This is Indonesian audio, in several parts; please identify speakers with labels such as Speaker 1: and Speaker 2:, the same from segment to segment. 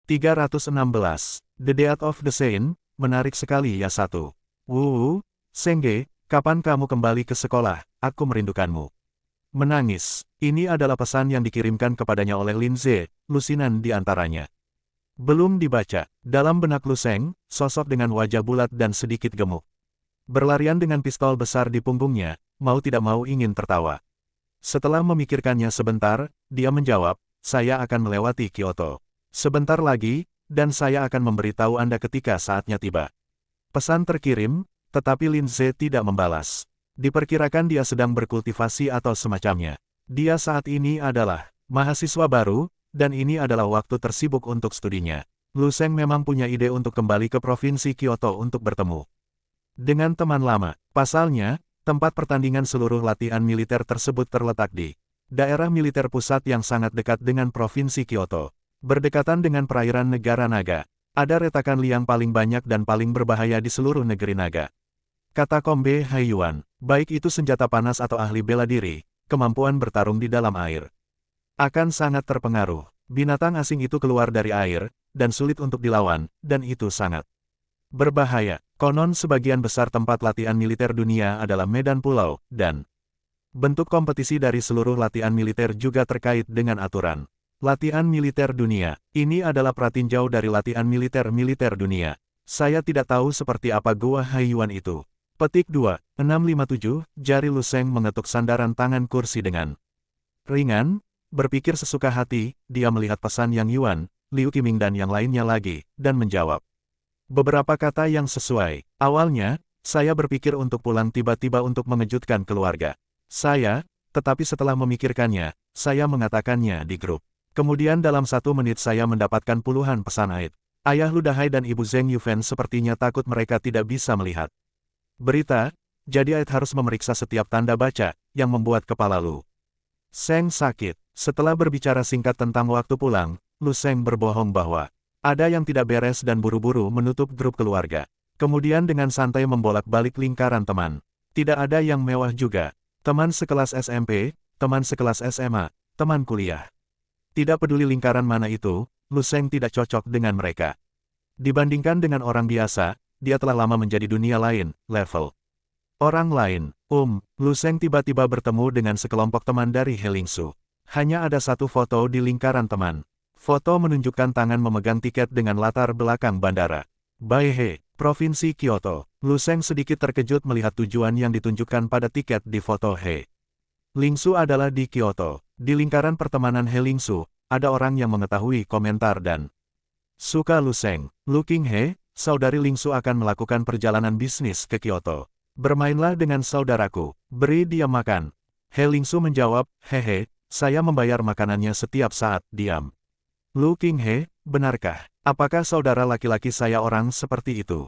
Speaker 1: 316. The Death of the Saint, menarik sekali ya satu. Wu, Sengge, kapan kamu kembali ke sekolah, aku merindukanmu. Menangis, ini adalah pesan yang dikirimkan kepadanya oleh Lin Ze, lusinan di antaranya. Belum dibaca, dalam benak Lu Sheng, sosok dengan wajah bulat dan sedikit gemuk. Berlarian dengan pistol besar di punggungnya, mau tidak mau ingin tertawa. Setelah memikirkannya sebentar, dia menjawab, saya akan melewati Kyoto. Sebentar lagi, dan saya akan memberitahu Anda ketika saatnya tiba. Pesan terkirim, tetapi Lin Ze tidak membalas. Diperkirakan dia sedang berkultivasi atau semacamnya. Dia saat ini adalah mahasiswa baru, dan ini adalah waktu tersibuk untuk studinya. Lu Sheng memang punya ide untuk kembali ke Provinsi Kyoto untuk bertemu dengan teman lama. Pasalnya, tempat pertandingan seluruh latihan militer tersebut terletak di daerah militer pusat yang sangat dekat dengan Provinsi Kyoto. Berdekatan dengan perairan negara naga. Ada retakan liang paling banyak dan paling berbahaya di seluruh negeri naga. Kata Kombe Haiyuan, baik itu senjata panas atau ahli bela diri, kemampuan bertarung di dalam air akan sangat terpengaruh. Binatang asing itu keluar dari air, dan sulit untuk dilawan, dan itu sangat berbahaya. Konon sebagian besar tempat latihan militer dunia adalah medan pulau, dan bentuk kompetisi dari seluruh latihan militer juga terkait dengan aturan. Latihan militer dunia, ini adalah pratinjau dari latihan militer dunia. Saya tidak tahu seperti apa Gua Haiyuan itu. Petik 2, 657, jari Lu Sheng mengetuk sandaran tangan kursi dengan ringan, berpikir sesuka hati, dia melihat pesan Yang Yuan, Liu Qiming dan yang lainnya lagi, dan menjawab. Beberapa kata yang sesuai. Awalnya, saya berpikir untuk pulang tiba-tiba untuk mengejutkan keluarga tetapi setelah memikirkannya, saya mengatakannya di grup. Kemudian dalam 1 menit saya mendapatkan puluhan pesan Aid. Ayah Lu Dahai dan Ibu Zheng Yufen sepertinya takut mereka tidak bisa melihat berita, jadi Aid harus memeriksa setiap tanda baca, yang membuat kepala Lu Sheng sakit. Setelah berbicara singkat tentang waktu pulang, Lu Sheng berbohong bahwa ada yang tidak beres dan buru-buru menutup grup keluarga. Kemudian dengan santai membolak-balik lingkaran teman. Tidak ada yang mewah juga. Teman sekelas SMP, teman sekelas SMA, teman kuliah. Tidak peduli lingkaran mana itu, Lu Sheng tidak cocok dengan mereka. Dibandingkan dengan orang biasa, dia telah lama menjadi dunia lain, level orang lain. Lu Sheng tiba-tiba bertemu dengan sekelompok teman dari Helingsu. Hanya ada satu foto di lingkaran teman. Foto menunjukkan tangan memegang tiket dengan latar belakang bandara Baihe, Provinsi Kyoto. Lu Sheng sedikit terkejut melihat tujuan yang ditunjukkan pada tiket di foto He Lingsu adalah di Kyoto. Di lingkaran pertemanan He Lingsu, ada orang yang mengetahui komentar dan suka Lu Sheng. Lu Qinghe, saudari Lingsu akan melakukan perjalanan bisnis ke Kyoto. Bermainlah dengan saudaraku, beri dia makan. He Lingsu menjawab, hehe, saya membayar makanannya setiap saat, diam. Lu Qinghe, benarkah? Apakah saudara laki-laki saya orang seperti itu?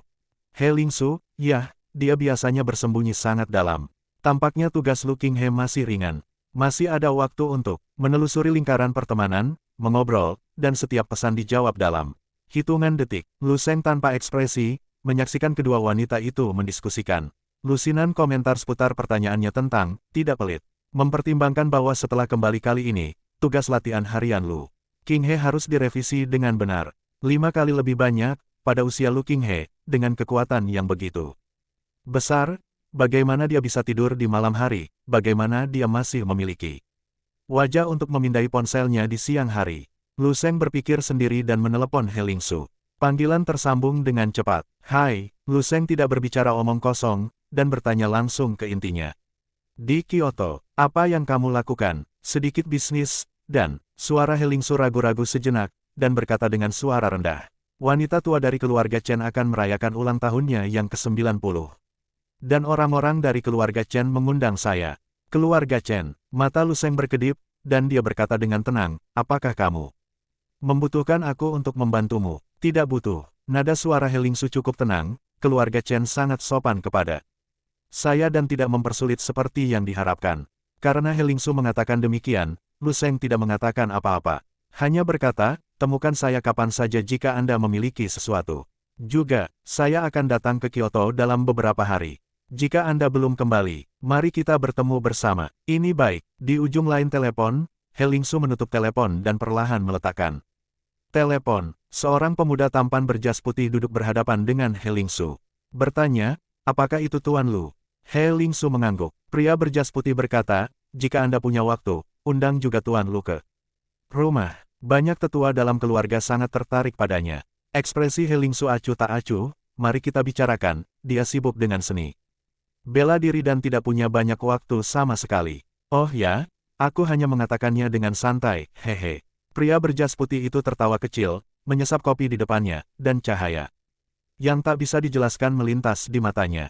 Speaker 1: He Lingsu, ya, dia biasanya bersembunyi sangat dalam. Tampaknya tugas Lu Qinghe masih ringan. Masih ada waktu untuk menelusuri lingkaran pertemanan, mengobrol, dan setiap pesan dijawab dalam hitungan detik. Lu Sheng tanpa ekspresi, menyaksikan kedua wanita itu mendiskusikan. Lusinan komentar seputar pertanyaannya tentang, tidak pelit. Mempertimbangkan bahwa setelah kembali kali ini, tugas latihan harian Lu Qinghe harus direvisi dengan benar. 5 kali lebih banyak, pada usia Lu Qinghe, dengan kekuatan yang begitu besar, bagaimana dia bisa tidur di malam hari, bagaimana dia masih memiliki wajah untuk memindai ponselnya di siang hari. Lu Sheng berpikir sendiri dan menelepon He Lingsu. Panggilan tersambung dengan cepat. Hai, Lu Sheng tidak berbicara omong kosong, dan bertanya langsung ke intinya. Di Kyoto, apa yang kamu lakukan? Sedikit bisnis, dan suara He Lingsu ragu-ragu sejenak, dan berkata dengan suara rendah. Wanita tua dari keluarga Chen akan merayakan ulang tahunnya yang ke-90. Dan orang-orang dari keluarga Chen mengundang saya. Keluarga Chen, mata Lu Sheng berkedip, dan dia berkata dengan tenang, apakah kamu membutuhkan aku untuk membantumu? Tidak butuh. Nada suara He Lingsu cukup tenang, keluarga Chen sangat sopan kepada saya dan tidak mempersulit seperti yang diharapkan. Karena He Lingsu mengatakan demikian, Lu Sheng tidak mengatakan apa-apa. Hanya berkata, temukan saya kapan saja jika Anda memiliki sesuatu. Juga, saya akan datang ke Kyoto dalam beberapa hari. Jika Anda belum kembali, mari kita bertemu bersama. Ini baik. Di ujung lain telepon, He Lingsu menutup telepon dan perlahan meletakkan Telepon. Seorang pemuda tampan berjas putih duduk berhadapan dengan He Lingsu. Bertanya, apakah itu Tuan Lu? He Lingsu mengangguk. Pria berjas putih berkata, jika Anda punya waktu, undang juga Tuan Lu ke rumah. Banyak tetua dalam keluarga sangat tertarik padanya. Ekspresi He Lingsu acuh tak acuh, mari kita bicarakan, dia sibuk dengan seni bela diri dan tidak punya banyak waktu sama sekali. Oh ya, aku hanya mengatakannya dengan santai, hehe. Pria berjas putih itu tertawa kecil, menyesap kopi di depannya, dan cahaya yang tak bisa dijelaskan melintas di matanya.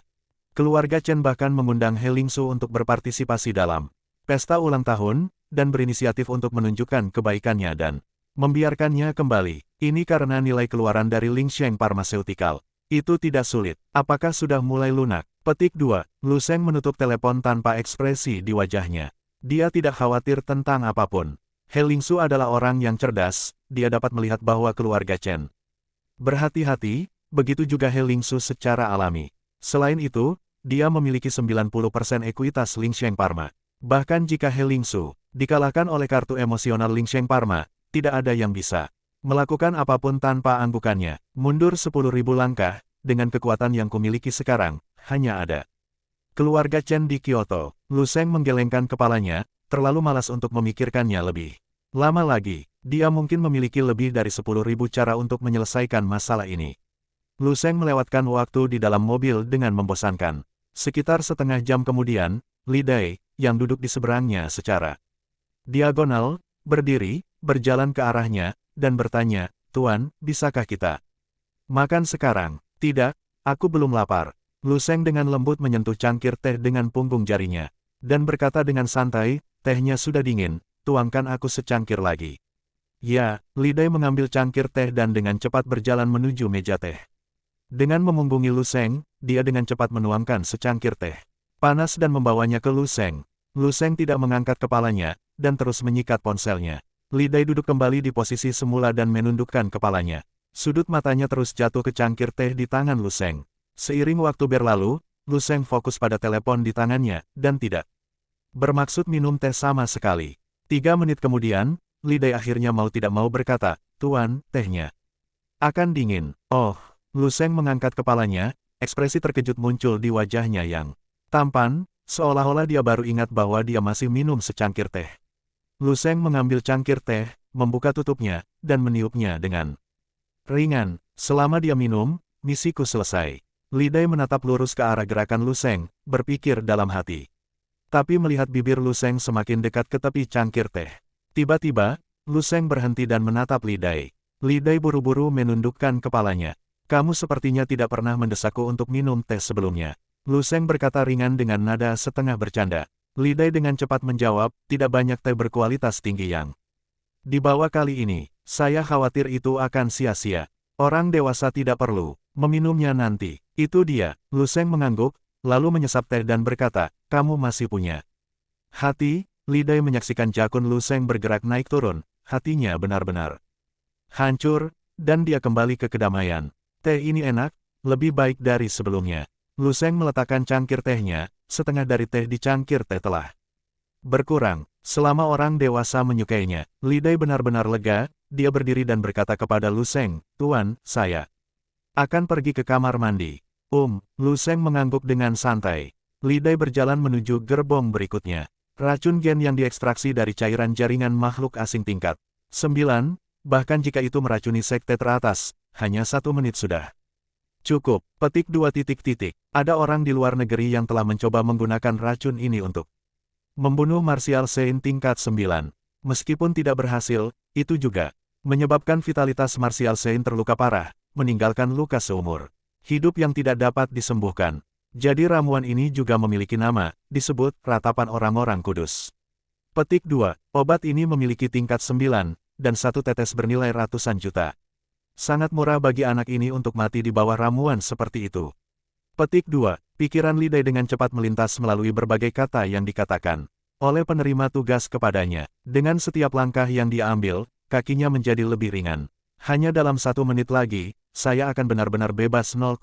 Speaker 1: Keluarga Chen bahkan mengundang He Lingsu untuk berpartisipasi dalam pesta ulang tahun, dan berinisiatif untuk menunjukkan kebaikannya dan membiarkannya kembali. Ini karena nilai keluaran dari Lingsheng Pharmaceutical itu tidak sulit. Apakah sudah mulai lunak? Petik 2. Lu Sheng menutup telepon tanpa ekspresi di wajahnya. Dia tidak khawatir tentang apapun. He Lingsu adalah orang yang cerdas, dia dapat melihat bahwa keluarga Chen berhati-hati, begitu juga He Lingsu secara alami. Selain itu, dia memiliki 90% ekuitas Lingsheng Pharma. Bahkan jika He Lingsu dikalahkan oleh kartu emosional Lingsheng Pharma, tidak ada yang bisa melakukan apapun tanpa anggukannya. Mundur 10.000 langkah, dengan kekuatan yang kumiliki sekarang, hanya ada keluarga Chen di Kyoto. Lu Sheng menggelengkan kepalanya, terlalu malas untuk memikirkannya lebih lama lagi. Dia mungkin memiliki lebih dari 10.000 cara untuk menyelesaikan masalah ini. Lu Sheng melewatkan waktu di dalam mobil dengan membosankan. Sekitar setengah jam kemudian, Li Dai, yang duduk di seberangnya secara diagonal, berdiri, berjalan ke arahnya, dan bertanya, Tuan, bisakah kita makan sekarang? Tidak, aku belum lapar. Lu Sheng dengan lembut menyentuh cangkir teh dengan punggung jarinya, dan berkata dengan santai, tehnya sudah dingin, tuangkan aku secangkir lagi. Ya, Li Dai mengambil cangkir teh dan dengan cepat berjalan menuju meja teh. Dengan memunggungi Lu Sheng, dia dengan cepat menuangkan secangkir teh panas dan membawanya ke Lu Sheng. Lu Sheng tidak mengangkat kepalanya, dan terus menyikat ponselnya. Li Dai duduk kembali di posisi semula dan menundukkan kepalanya. Sudut matanya terus jatuh ke cangkir teh di tangan Lu Sheng. Seiring waktu berlalu, Lu Sheng fokus pada telepon di tangannya, dan tidak bermaksud minum teh sama sekali. 3 menit kemudian, Li Dai akhirnya mau tidak mau berkata, Tuan, tehnya akan dingin. Oh, Lu Sheng mengangkat kepalanya, ekspresi terkejut muncul di wajahnya yang tampan, seolah-olah dia baru ingat bahwa dia masih minum secangkir teh. Lu Sheng mengambil cangkir teh, membuka tutupnya, dan meniupnya dengan ringan. Selama dia minum, misiku selesai. Li Dai menatap lurus ke arah gerakan Lu Sheng, berpikir dalam hati. Tapi melihat bibir Lu Sheng semakin dekat ke tepi cangkir teh. Tiba-tiba, Lu Sheng berhenti dan menatap Li Dai. Li Dai buru-buru menundukkan kepalanya. Kamu sepertinya tidak pernah mendesakku untuk minum teh sebelumnya. Lu Sheng berkata ringan dengan nada setengah bercanda. Li Dai dengan cepat menjawab, tidak banyak teh berkualitas tinggi yang dibawa kali ini. Saya khawatir itu akan sia-sia. Orang dewasa tidak perlu meminumnya nanti. Itu dia. Lu Sheng mengangguk, lalu menyesap teh dan berkata, kamu masih punya hati. Li Dai menyaksikan jakun Lu Sheng bergerak naik turun, hatinya benar-benar hancur, dan dia kembali ke kedamaian. Teh ini enak, lebih baik dari sebelumnya. Lu Sheng meletakkan cangkir tehnya, setengah dari teh di cangkir teh telah berkurang. Selama orang dewasa menyukainya, Li Dai benar-benar lega, dia berdiri dan berkata kepada Lu Sheng, Tuan, saya akan pergi ke kamar mandi. Lu Sheng mengangguk dengan santai. Li Dai berjalan menuju gerbong berikutnya. Racun gen yang diekstraksi dari cairan jaringan makhluk asing tingkat 9, bahkan jika itu meracuni sekte teratas, hanya 1 menit sudah cukup. Petik 2 titik titik. Ada orang di luar negeri yang telah mencoba menggunakan racun ini untuk membunuh Martial Saint tingkat 9. Meskipun tidak berhasil, itu juga menyebabkan vitalitas Martial Saint terluka parah, meninggalkan luka seumur hidup yang tidak dapat disembuhkan. Jadi ramuan ini juga memiliki nama, disebut ratapan orang-orang kudus. Petik 2. Obat ini memiliki tingkat 9, dan 1 tetes bernilai ratusan juta. Sangat murah bagi anak ini untuk mati di bawah ramuan seperti itu. Petik 2. Pikiran Li Dai dengan cepat melintas melalui berbagai kata yang dikatakan oleh penerima tugas kepadanya. Dengan setiap langkah yang dia ambil, kakinya menjadi lebih ringan. Hanya dalam 1 menit lagi, saya akan benar-benar bebas 0,6.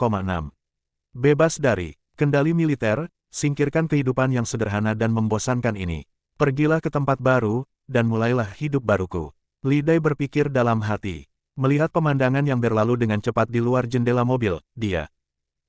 Speaker 1: Bebas dari kendali militer, singkirkan kehidupan yang sederhana dan membosankan ini. Pergilah ke tempat baru, dan mulailah hidup baruku. Li Dai berpikir dalam hati. Melihat pemandangan yang berlalu dengan cepat di luar jendela mobil, dia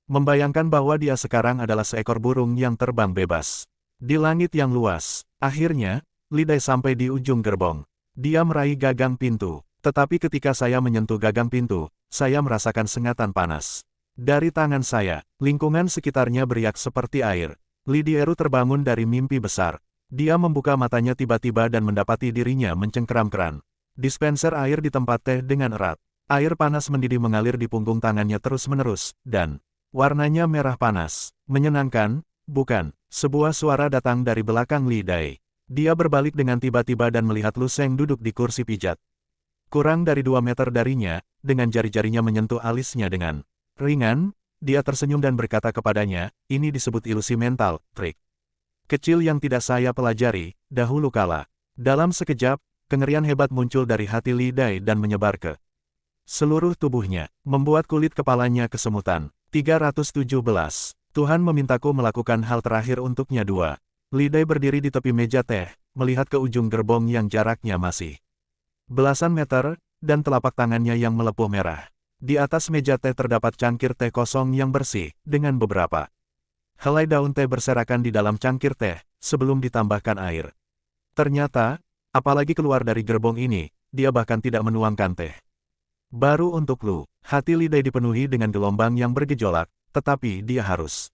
Speaker 1: membayangkan bahwa dia sekarang adalah seekor burung yang terbang bebas. Di langit yang luas, akhirnya, Li Dai sampai di ujung gerbong. Dia meraih gagang pintu. Tetapi ketika saya menyentuh gagang pintu, saya merasakan sengatan panas. Dari tangan saya, lingkungan sekitarnya beriak seperti air. Li Dieru terbangun dari mimpi besar. Dia membuka matanya tiba-tiba dan mendapati dirinya mencengkeram keran. Dispenser air di tempat teh dengan erat. Air panas mendidih mengalir di punggung tangannya terus-menerus, dan warnanya merah panas. Menyenangkan, bukan? Sebuah suara datang dari belakang Li Dai. Dia berbalik dengan tiba-tiba dan melihat Lu Sheng duduk di kursi pijat. Kurang dari 2 meter darinya, dengan jari-jarinya menyentuh alisnya dengan ringan, dia tersenyum dan berkata kepadanya, ini disebut ilusi mental, trik kecil yang tidak saya pelajari, dahulu kala. Dalam sekejap, kengerian hebat muncul dari hati Li Dai dan menyebar ke seluruh tubuhnya, membuat kulit kepalanya kesemutan. 317. Tuhan memintaku melakukan hal terakhir untuknya. 2. Li Dai berdiri di tepi meja teh, melihat ke ujung gerbong yang jaraknya masih belasan meter, dan telapak tangannya yang melepuh merah. Di atas meja teh terdapat cangkir teh kosong yang bersih, dengan beberapa helai daun teh berserakan di dalam cangkir teh, sebelum ditambahkan air. Ternyata, apalagi keluar dari gerbong ini, dia bahkan tidak menuangkan teh. Baru untuk Lu, hati Li Dai dipenuhi dengan gelombang yang bergejolak, tetapi dia harus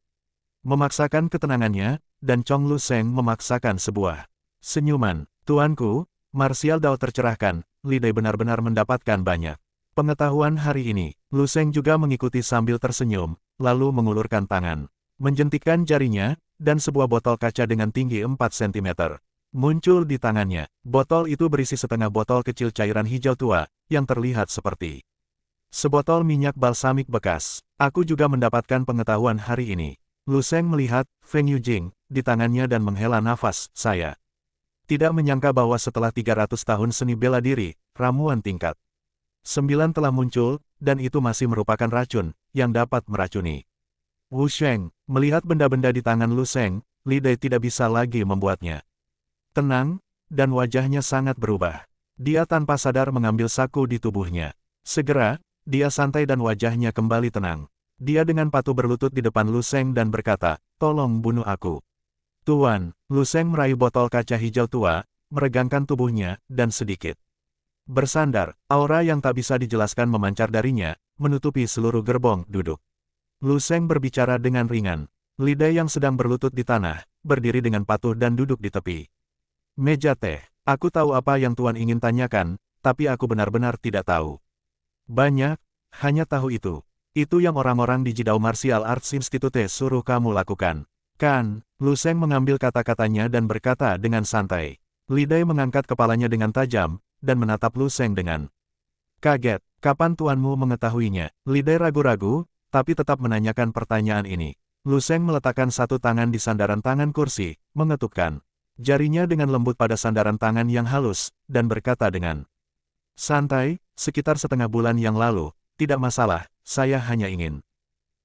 Speaker 1: memaksakan ketenangannya, dan Chong Lu Sheng memaksakan sebuah senyuman. Tuanku, marsial Dao tercerahkan, Li Dai benar-benar mendapatkan banyak pengetahuan hari ini. Lu Sheng juga mengikuti sambil tersenyum, lalu mengulurkan tangan, menjentikkan jarinya, dan sebuah botol kaca dengan tinggi 4 cm muncul di tangannya. Botol itu berisi setengah botol kecil cairan hijau tua, yang terlihat seperti sebotol minyak balsamik bekas. Aku juga mendapatkan pengetahuan hari ini. Lu Sheng melihat Feng Yujing di tangannya dan menghela nafas. Saya tidak menyangka bahwa setelah 300 tahun seni bela diri, ramuan tingkat 9 telah muncul, dan itu masih merupakan racun, yang dapat meracuni. Wu Sheng, melihat benda-benda di tangan Lu Sheng, Li Dai tidak bisa lagi membuatnya tenang, dan wajahnya sangat berubah. Dia tanpa sadar mengambil saku di tubuhnya. Segera, dia santai dan wajahnya kembali tenang. Dia dengan patuh berlutut di depan Lu Sheng dan berkata, tolong bunuh aku. Tuan, Lu Sheng meraih botol kaca hijau tua, meregangkan tubuhnya, dan sedikit bersandar. Aura yang tak bisa dijelaskan memancar darinya, menutupi seluruh gerbong duduk. Lu Sheng berbicara dengan ringan. Li Dai yang sedang berlutut di tanah, berdiri dengan patuh dan duduk di tepi meja teh. Aku tahu apa yang Tuan ingin tanyakan, tapi aku benar-benar tidak tahu banyak, hanya tahu itu. Itu yang orang-orang di Jidao Martial Arts Institute suruh kamu lakukan. Kan? Lu Sheng mengambil kata-katanya dan berkata dengan santai. Li Dai mengangkat kepalanya dengan tajam, dan menatap Lu Sheng dengan kaget. Kapan tuanmu mengetahuinya? Li Dai ragu-ragu, tapi tetap menanyakan pertanyaan ini. Lu Sheng meletakkan satu tangan di sandaran tangan kursi, mengetukkan jarinya dengan lembut pada sandaran tangan yang halus, dan berkata dengan santai, sekitar setengah bulan yang lalu, tidak masalah, saya hanya ingin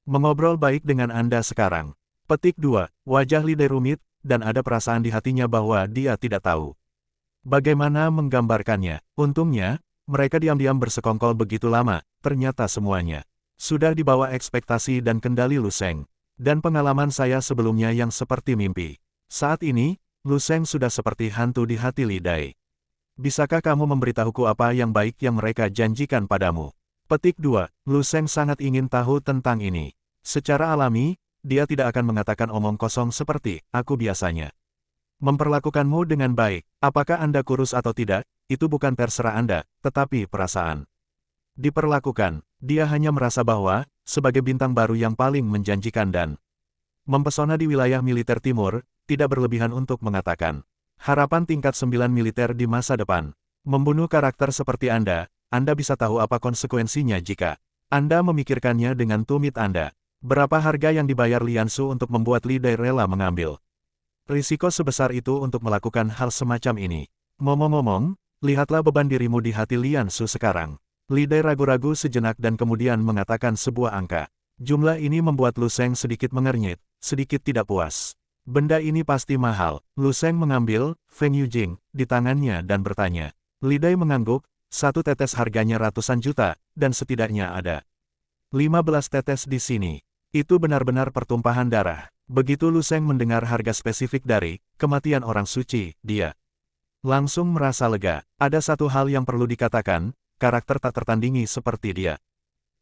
Speaker 1: mengobrol baik dengan Anda sekarang. Petik 2, wajah Li Dai rumit, dan ada perasaan di hatinya bahwa dia tidak tahu bagaimana menggambarkannya. Untungnya, mereka diam-diam bersekongkol begitu lama, ternyata semuanya sudah di bawah ekspektasi dan kendali Lu Sheng. Dan pengalaman saya sebelumnya yang seperti mimpi. Saat ini, Lu Sheng sudah seperti hantu di hati Li Dai. Bisakah kamu memberitahuku apa yang baik yang mereka janjikan padamu? Petik 2, Lu Sheng sangat ingin tahu tentang ini. Secara alami, dia tidak akan mengatakan omong kosong seperti, aku biasanya memperlakukanmu dengan baik. Apakah Anda kurus atau tidak, itu bukan terserah Anda, tetapi perasaan diperlakukan. Dia hanya merasa bahwa, sebagai bintang baru yang paling menjanjikan dan mempesona di wilayah militer timur, tidak berlebihan untuk mengatakan harapan tingkat 9 militer di masa depan. Membunuh karakter seperti Anda bisa tahu apa konsekuensinya jika Anda memikirkannya dengan tumit Anda. Berapa harga yang dibayar Lian Su untuk membuat Li Dai rela mengambil risiko sebesar itu untuk melakukan hal semacam ini? Ngomong-ngomong, lihatlah beban dirimu di hati Lian Su sekarang. Li Dai ragu-ragu sejenak dan kemudian mengatakan sebuah angka. Jumlah ini membuat Lu Sheng sedikit mengernyit, sedikit tidak puas. Benda ini pasti mahal. Lu Sheng mengambil Feng Yujing di tangannya dan bertanya. Li Dai mengangguk, Satu tetes harganya ratusan juta, dan setidaknya ada 15 tetes di sini. Itu benar-benar pertumpahan darah. Begitu Lu Sheng mendengar harga spesifik dari kematian orang suci, dia langsung merasa lega. Ada satu hal yang perlu dikatakan, karakter tak tertandingi seperti dia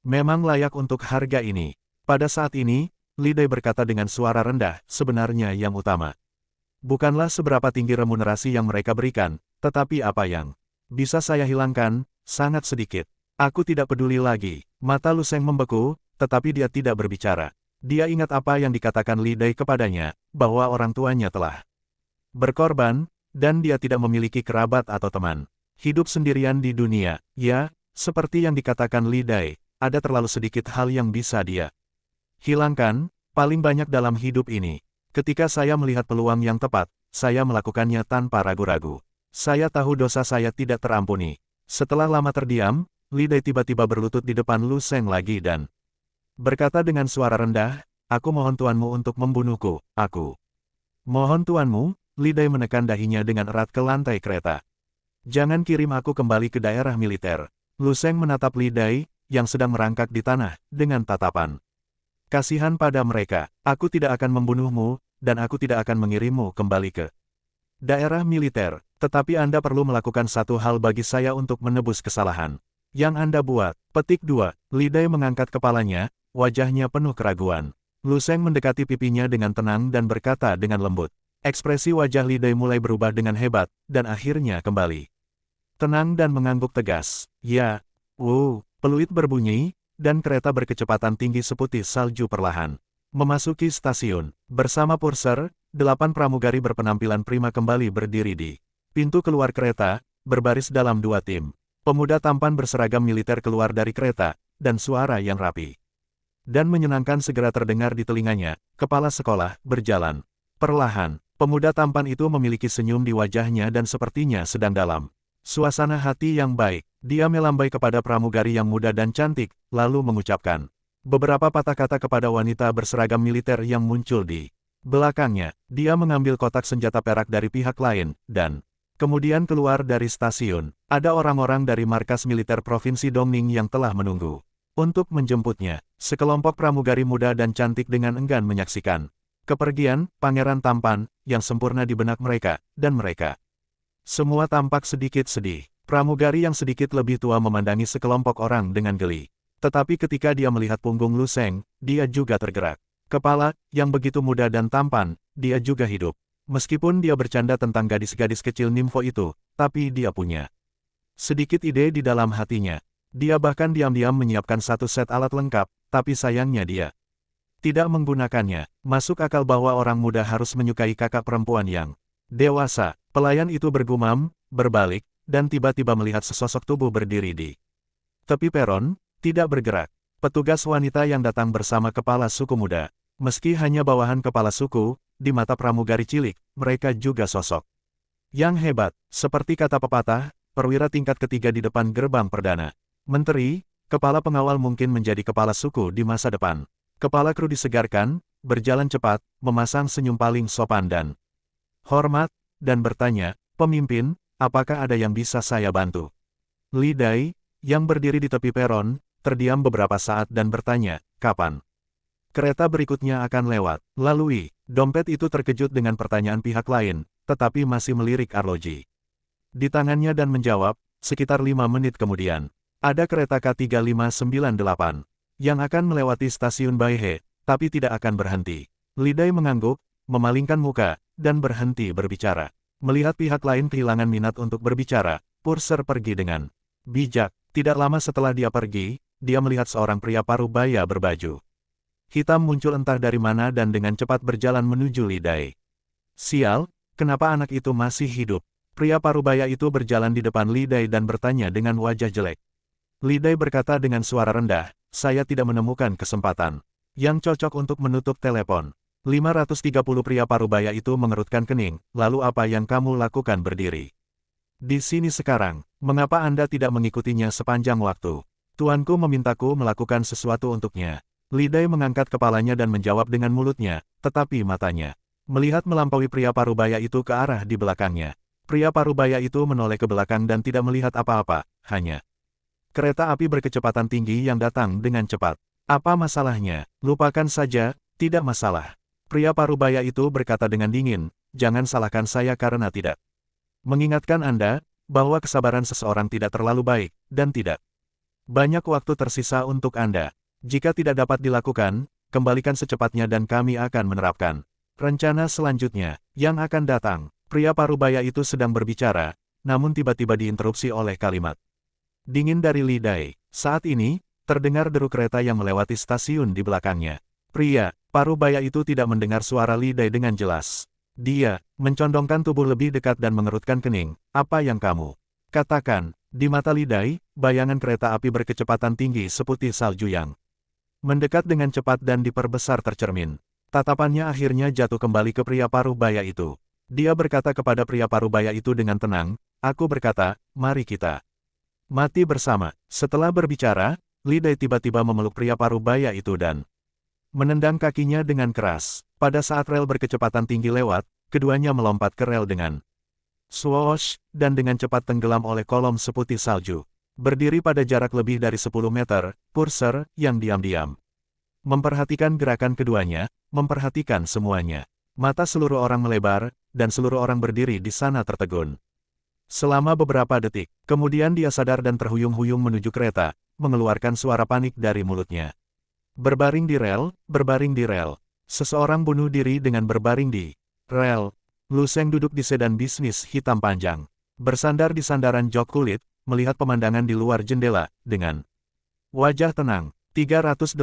Speaker 1: memang layak untuk harga ini. Pada saat ini, Li Dai berkata dengan suara rendah, sebenarnya yang utama bukanlah seberapa tinggi remunerasi yang mereka berikan, tetapi apa yang bisa saya hilangkan, sangat sedikit. Aku tidak peduli lagi. Mata Lu Sheng membeku, tetapi dia tidak berbicara. Dia ingat apa yang dikatakan Li Dai kepadanya, bahwa orang tuanya telah berkorban, dan dia tidak memiliki kerabat atau teman. Hidup sendirian di dunia, ya, seperti yang dikatakan Li Dai, ada terlalu sedikit hal yang bisa dia hilangkan, paling banyak dalam hidup ini. Ketika saya melihat peluang yang tepat, saya melakukannya tanpa ragu-ragu. Saya tahu dosa saya tidak terampuni. Setelah lama terdiam, Li Dai tiba-tiba berlutut di depan Lu Sheng lagi dan berkata dengan suara rendah, aku mohon tuanmu untuk membunuhku, aku mohon tuanmu. Li Dai menekan dahinya dengan erat ke lantai kereta. Jangan kirim aku kembali ke daerah militer. Lu Sheng menatap Li Dai, yang sedang merangkak di tanah, dengan tatapan kasihan pada mereka. Aku tidak akan membunuhmu, dan aku tidak akan mengirimmu kembali ke daerah militer. Tetapi Anda perlu melakukan satu hal bagi saya untuk menebus kesalahan yang Anda buat. Petik 2. Li Dai mengangkat kepalanya, wajahnya penuh keraguan. Lu Sheng mendekati pipinya dengan tenang dan berkata dengan lembut. Ekspresi wajah Li Dai mulai berubah dengan hebat, dan akhirnya kembali tenang dan mengangguk tegas. Ya, peluit berbunyi, dan kereta berkecepatan tinggi seputih salju perlahan memasuki stasiun. Bersama Purser, 8 pramugari berpenampilan prima kembali berdiri di pintu keluar kereta, berbaris dalam 2 tim. Pemuda tampan berseragam militer keluar dari kereta, dan suara yang rapi dan menyenangkan segera terdengar di telinganya. Kepala sekolah berjalan perlahan. Pemuda tampan itu memiliki senyum di wajahnya dan sepertinya sedang dalam suasana hati yang baik. Dia melambai kepada pramugari yang muda dan cantik, lalu mengucapkan beberapa patah kata kepada wanita berseragam militer yang muncul di belakangnya. Dia mengambil kotak senjata perak dari pihak lain, dan kemudian keluar dari stasiun. Ada orang-orang dari markas militer Provinsi Dongning yang telah menunggu untuk menjemputnya. Sekelompok pramugari muda dan cantik dengan enggan menyaksikan kepergian pangeran tampan yang sempurna di benak mereka, dan mereka semua tampak sedikit sedih. Pramugari yang sedikit lebih tua memandangi sekelompok orang dengan geli. Tetapi ketika dia melihat punggung Lu Sheng, dia juga tergerak. Kepala, yang begitu muda dan tampan, dia juga hidup. Meskipun dia bercanda tentang gadis-gadis kecil Nimfo itu, tapi dia punya sedikit ide di dalam hatinya. Dia bahkan diam-diam menyiapkan satu set alat lengkap, tapi sayangnya dia tidak menggunakannya. Masuk akal bahwa orang muda harus menyukai kakak perempuan yang dewasa. Pelayan itu bergumam, berbalik, dan tiba-tiba melihat sesosok tubuh berdiri di tepi peron, tidak bergerak. Petugas wanita yang datang bersama kepala suku muda. Meski hanya bawahan kepala suku, di mata pramugari cilik, mereka juga sosok yang hebat. Seperti kata pepatah, perwira tingkat ketiga di depan gerbang perdana. Menteri, kepala pengawal mungkin menjadi kepala suku di masa depan. Kepala kru disegarkan, berjalan cepat, memasang senyum paling sopan dan hormat, dan bertanya, pemimpin, apakah ada yang bisa saya bantu? Li Dai, yang berdiri di tepi peron, terdiam beberapa saat dan bertanya, kapan kereta berikutnya akan lewat? Lalui, dompet itu terkejut dengan pertanyaan pihak lain, tetapi masih melirik arloji di tangannya dan menjawab, sekitar 5 menit kemudian. Ada kereta K3598 yang akan melewati stasiun Baihe, tapi tidak akan berhenti. Li Dai mengangguk, memalingkan muka, dan berhenti berbicara. Melihat pihak lain kehilangan minat untuk berbicara, Purser pergi dengan bijak. Tidak lama setelah dia pergi, dia melihat seorang pria parubaya berbaju hitam muncul entah dari mana dan dengan cepat berjalan menuju Li Dai. Sial, kenapa anak itu masih hidup? Pria parubaya itu berjalan di depan Li Dai dan bertanya dengan wajah jelek. Li Dai berkata dengan suara rendah, saya tidak menemukan kesempatan yang cocok untuk menutup telepon. 530 pria parubaya itu mengerutkan kening, lalu apa yang kamu lakukan berdiri di sini sekarang? Mengapa Anda tidak mengikutinya sepanjang waktu? Tuanku memintaku melakukan sesuatu untuknya. Li Dai mengangkat kepalanya dan menjawab dengan mulutnya, tetapi matanya melihat melampaui pria parubaya itu ke arah di belakangnya. Pria parubaya itu menoleh ke belakang dan tidak melihat apa-apa, hanya kereta api berkecepatan tinggi yang datang dengan cepat. Apa masalahnya? Lupakan saja, tidak masalah. Pria parubaya itu berkata dengan dingin, jangan salahkan saya karena tidak mengingatkan Anda, bahwa kesabaran seseorang tidak terlalu baik, dan tidak banyak waktu tersisa untuk Anda. Jika tidak dapat dilakukan, kembalikan secepatnya dan kami akan menerapkan rencana selanjutnya, yang akan datang. Pria parubaya itu sedang berbicara, namun tiba-tiba diinterupsi oleh kalimat dingin dari Li Dai. Saat ini, terdengar deru kereta yang melewati stasiun di belakangnya. Pria parubaya itu tidak mendengar suara Li Dai dengan jelas. Dia mencondongkan tubuh lebih dekat dan mengerutkan kening. Apa yang kamu katakan? Di mata Li Dai, bayangan kereta api berkecepatan tinggi seputih salju yang mendekat dengan cepat dan diperbesar tercermin. Tatapannya akhirnya jatuh kembali ke pria parubaya itu. Dia berkata kepada pria parubaya itu dengan tenang, aku berkata, mari kita mati bersama. Setelah berbicara, Li Dai tiba-tiba memeluk pria parubaya itu dan menendang kakinya dengan keras. Pada saat rel berkecepatan tinggi lewat, keduanya melompat ke rel dengan swoosh, dan dengan cepat tenggelam oleh kolom seputih salju. Berdiri pada jarak lebih dari 10 meter, Purser, yang diam-diam memperhatikan gerakan keduanya, memperhatikan semuanya. Mata seluruh orang melebar, dan seluruh orang berdiri di sana tertegun. Selama beberapa detik, kemudian dia sadar dan terhuyung-huyung menuju kereta, mengeluarkan suara panik dari mulutnya. Berbaring di rel, berbaring di rel. Seseorang bunuh diri dengan berbaring di rel. Lu Sheng duduk di sedan bisnis hitam panjang. Bersandar di sandaran jok kulit, melihat pemandangan di luar jendela, dengan wajah tenang. 318.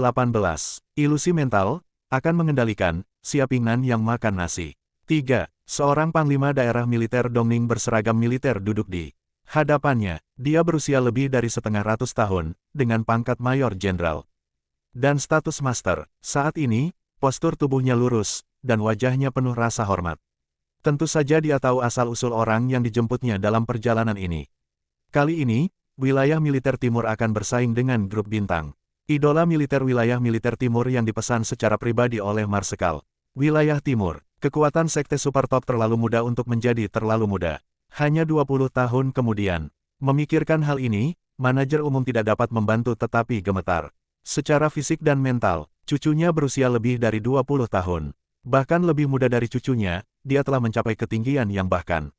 Speaker 1: Ilusi mental, akan mengendalikan, Siapingnan yang makan nasi. 3. Seorang panglima daerah militer Dongning berseragam militer duduk di hadapannya. Dia berusia lebih dari 1/2 tahun, dengan pangkat mayor jenderal dan status master. Saat ini, postur tubuhnya lurus, dan wajahnya penuh rasa hormat. Tentu saja dia tahu asal-usul orang yang dijemputnya dalam perjalanan ini. Kali ini, wilayah militer timur akan bersaing dengan grup bintang. Idola militer wilayah militer timur yang dipesan secara pribadi oleh Marsekal. Wilayah timur, kekuatan sekte super top terlalu muda untuk menjadi terlalu muda. Hanya 20 tahun kemudian. Memikirkan hal ini, manajer umum tidak dapat membantu tetapi gemetar. Secara fisik dan mental, cucunya berusia lebih dari 20 tahun. Bahkan lebih muda dari cucunya, dia telah mencapai ketinggian yang bahkan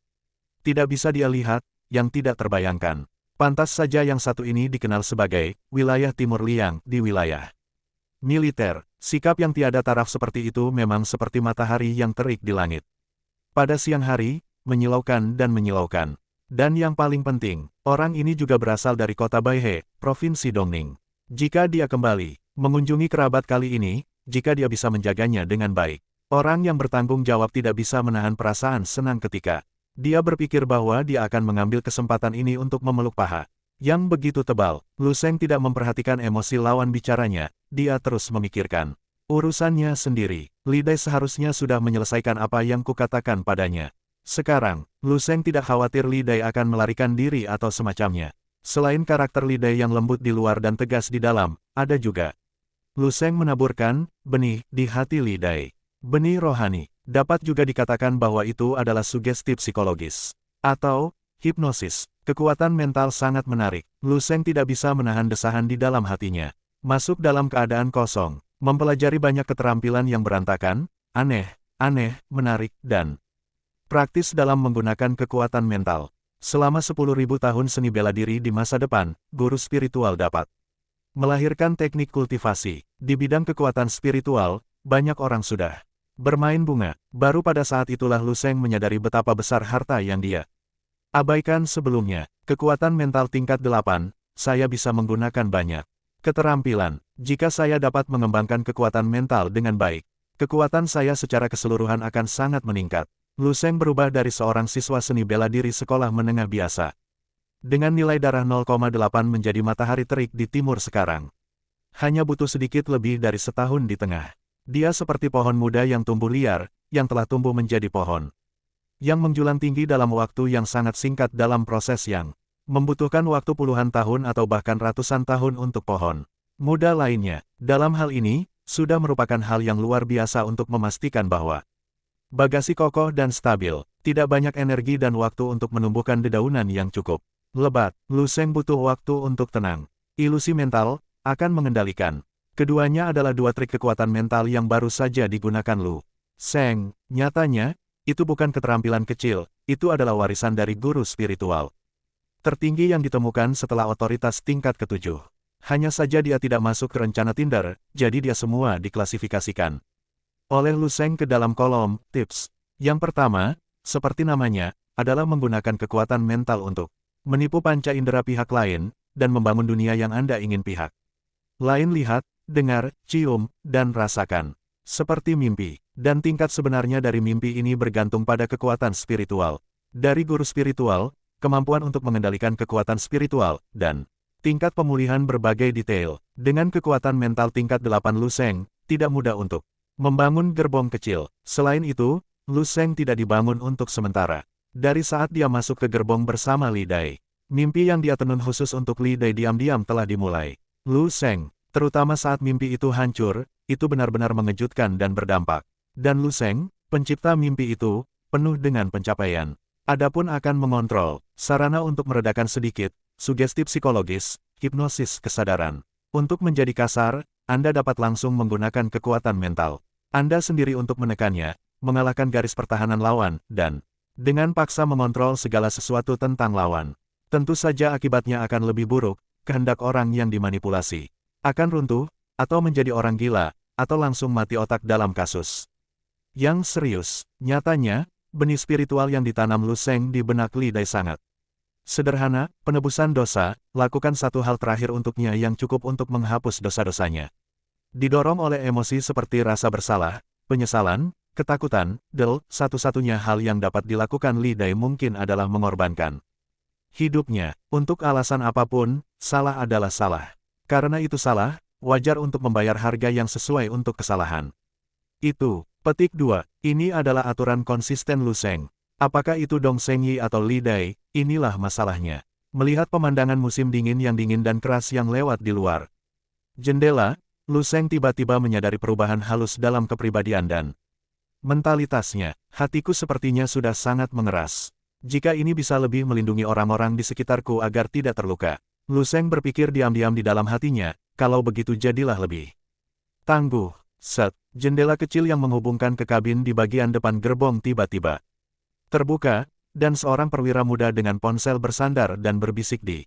Speaker 1: tidak bisa dia lihat, yang tidak terbayangkan. Pantas saja yang satu ini dikenal sebagai wilayah Timur Liang di wilayah militer. Sikap yang tiada taraf seperti itu memang seperti matahari yang terik di langit. Pada siang hari, menyilaukan dan menyilaukan. Dan yang paling penting, orang ini juga berasal dari kota Baihe, Provinsi Dongning. Jika dia kembali mengunjungi kerabat kali ini, jika dia bisa menjaganya dengan baik, orang yang bertanggung jawab tidak bisa menahan perasaan senang ketika dia berpikir bahwa dia akan mengambil kesempatan ini untuk memeluk paha yang begitu tebal. Lu Sheng tidak memperhatikan emosi lawan bicaranya, dia terus memikirkan urusannya sendiri. Li Dai seharusnya sudah menyelesaikan apa yang kukatakan padanya. Sekarang, Lu Sheng tidak khawatir Li Dai akan melarikan diri atau semacamnya. Selain karakter Li Dai yang lembut di luar dan tegas di dalam, ada juga Lu Sheng menaburkan benih di hati Li Dai. Benih rohani. Dapat juga dikatakan bahwa itu adalah sugesti psikologis atau hipnosis. Kekuatan mental sangat menarik. Lu Sheng tidak bisa menahan desahan di dalam hatinya. Masuk dalam keadaan kosong, mempelajari banyak keterampilan yang berantakan, aneh, menarik, dan praktis dalam menggunakan kekuatan mental. Selama 10.000 tahun seni bela diri di masa depan, guru spiritual dapat melahirkan teknik kultivasi. Di bidang kekuatan spiritual, banyak orang sudah bermain bunga. Baru pada saat itulah Lu Sheng menyadari betapa besar harta yang dia abaikan sebelumnya. Kekuatan mental tingkat 8, saya bisa menggunakan banyak keterampilan. Jika saya dapat mengembangkan kekuatan mental dengan baik, kekuatan saya secara keseluruhan akan sangat meningkat. Lu Sheng berubah dari seorang siswa seni bela diri sekolah menengah biasa dengan nilai darah 0,8 menjadi matahari terik di timur sekarang. Hanya butuh sedikit lebih dari setahun di tengah. Dia seperti pohon muda yang tumbuh liar, yang telah tumbuh menjadi pohon yang menjulang tinggi dalam waktu yang sangat singkat dalam proses yang membutuhkan waktu puluhan tahun atau bahkan ratusan tahun untuk pohon muda lainnya. Dalam hal ini, sudah merupakan hal yang luar biasa untuk memastikan bahwa bagasi kokoh dan stabil. Tidak banyak energi dan waktu untuk menumbuhkan dedaunan yang cukup. Lebat, Lu Sheng butuh waktu untuk tenang. Ilusi mental akan mengendalikan. Keduanya adalah dua trik kekuatan mental yang baru saja digunakan Lu Sheng. Nyatanya, itu bukan keterampilan kecil, itu adalah warisan dari guru spiritual tertinggi yang ditemukan setelah otoritas tingkat ketujuh. Hanya saja dia tidak masuk ke rencana Tinder, jadi dia semua diklasifikasikan oleh Lu Sheng ke dalam kolom tips. Yang pertama, seperti namanya, adalah menggunakan kekuatan mental untuk menipu panca indera pihak lain, dan membangun dunia yang Anda ingin pihak lain lihat, dengar, cium, dan rasakan. Seperti mimpi, dan tingkat sebenarnya dari mimpi ini bergantung pada kekuatan spiritual. Dari guru spiritual, kemampuan untuk mengendalikan kekuatan spiritual, dan tingkat pemulihan berbagai detail. Dengan kekuatan mental tingkat 8 Lu Sheng, tidak mudah untuk membangun gerbong kecil. Selain itu, Lu Sheng tidak dibangun untuk sementara. Dari saat dia masuk ke gerbong bersama Li Dai, mimpi yang dia tenun khusus untuk Li Dai diam-diam telah dimulai. Lu Sheng, terutama saat mimpi itu hancur, itu benar-benar mengejutkan dan berdampak. Dan Lu Sheng, pencipta mimpi itu, penuh dengan pencapaian. Adapun akan mengontrol, sarana untuk meredakan sedikit, sugesti psikologis, hipnosis kesadaran. Untuk menjadi kasar, Anda dapat langsung menggunakan kekuatan mental Anda sendiri untuk menekannya, mengalahkan garis pertahanan lawan, dan dengan paksa mengontrol segala sesuatu tentang lawan. Tentu saja akibatnya akan lebih buruk, kehendak orang yang dimanipulasi akan runtuh, atau menjadi orang gila, atau langsung mati otak dalam kasus yang serius. Nyatanya, benih spiritual yang ditanam Lu Sheng di benak Li Dai sangat sederhana, penebusan dosa, lakukan satu hal terakhir untuknya yang cukup untuk menghapus dosa-dosanya. Didorong oleh emosi seperti rasa bersalah, penyesalan, ketakutan, satu-satunya hal yang dapat dilakukan Li Dai mungkin adalah mengorbankan hidupnya. Untuk alasan apapun, salah adalah salah. Karena itu salah, wajar untuk membayar harga yang sesuai untuk kesalahan itu. Petik 2. Ini adalah aturan konsisten Lu Sheng. Apakah itu Dong Zhengyi atau Li Dai, inilah masalahnya. Melihat pemandangan musim dingin yang dingin dan keras yang lewat di luar jendela, Lu Sheng tiba-tiba menyadari perubahan halus dalam kepribadian dan mentalitasnya. Hatiku sepertinya sudah sangat mengeras. Jika ini bisa lebih melindungi orang-orang di sekitarku agar tidak terluka. Lu Sheng berpikir diam-diam di dalam hatinya, kalau begitu jadilah lebih tangguh. Set, jendela kecil yang menghubungkan ke kabin di bagian depan gerbong tiba-tiba terbuka, dan seorang perwira muda dengan ponsel bersandar dan berbisik di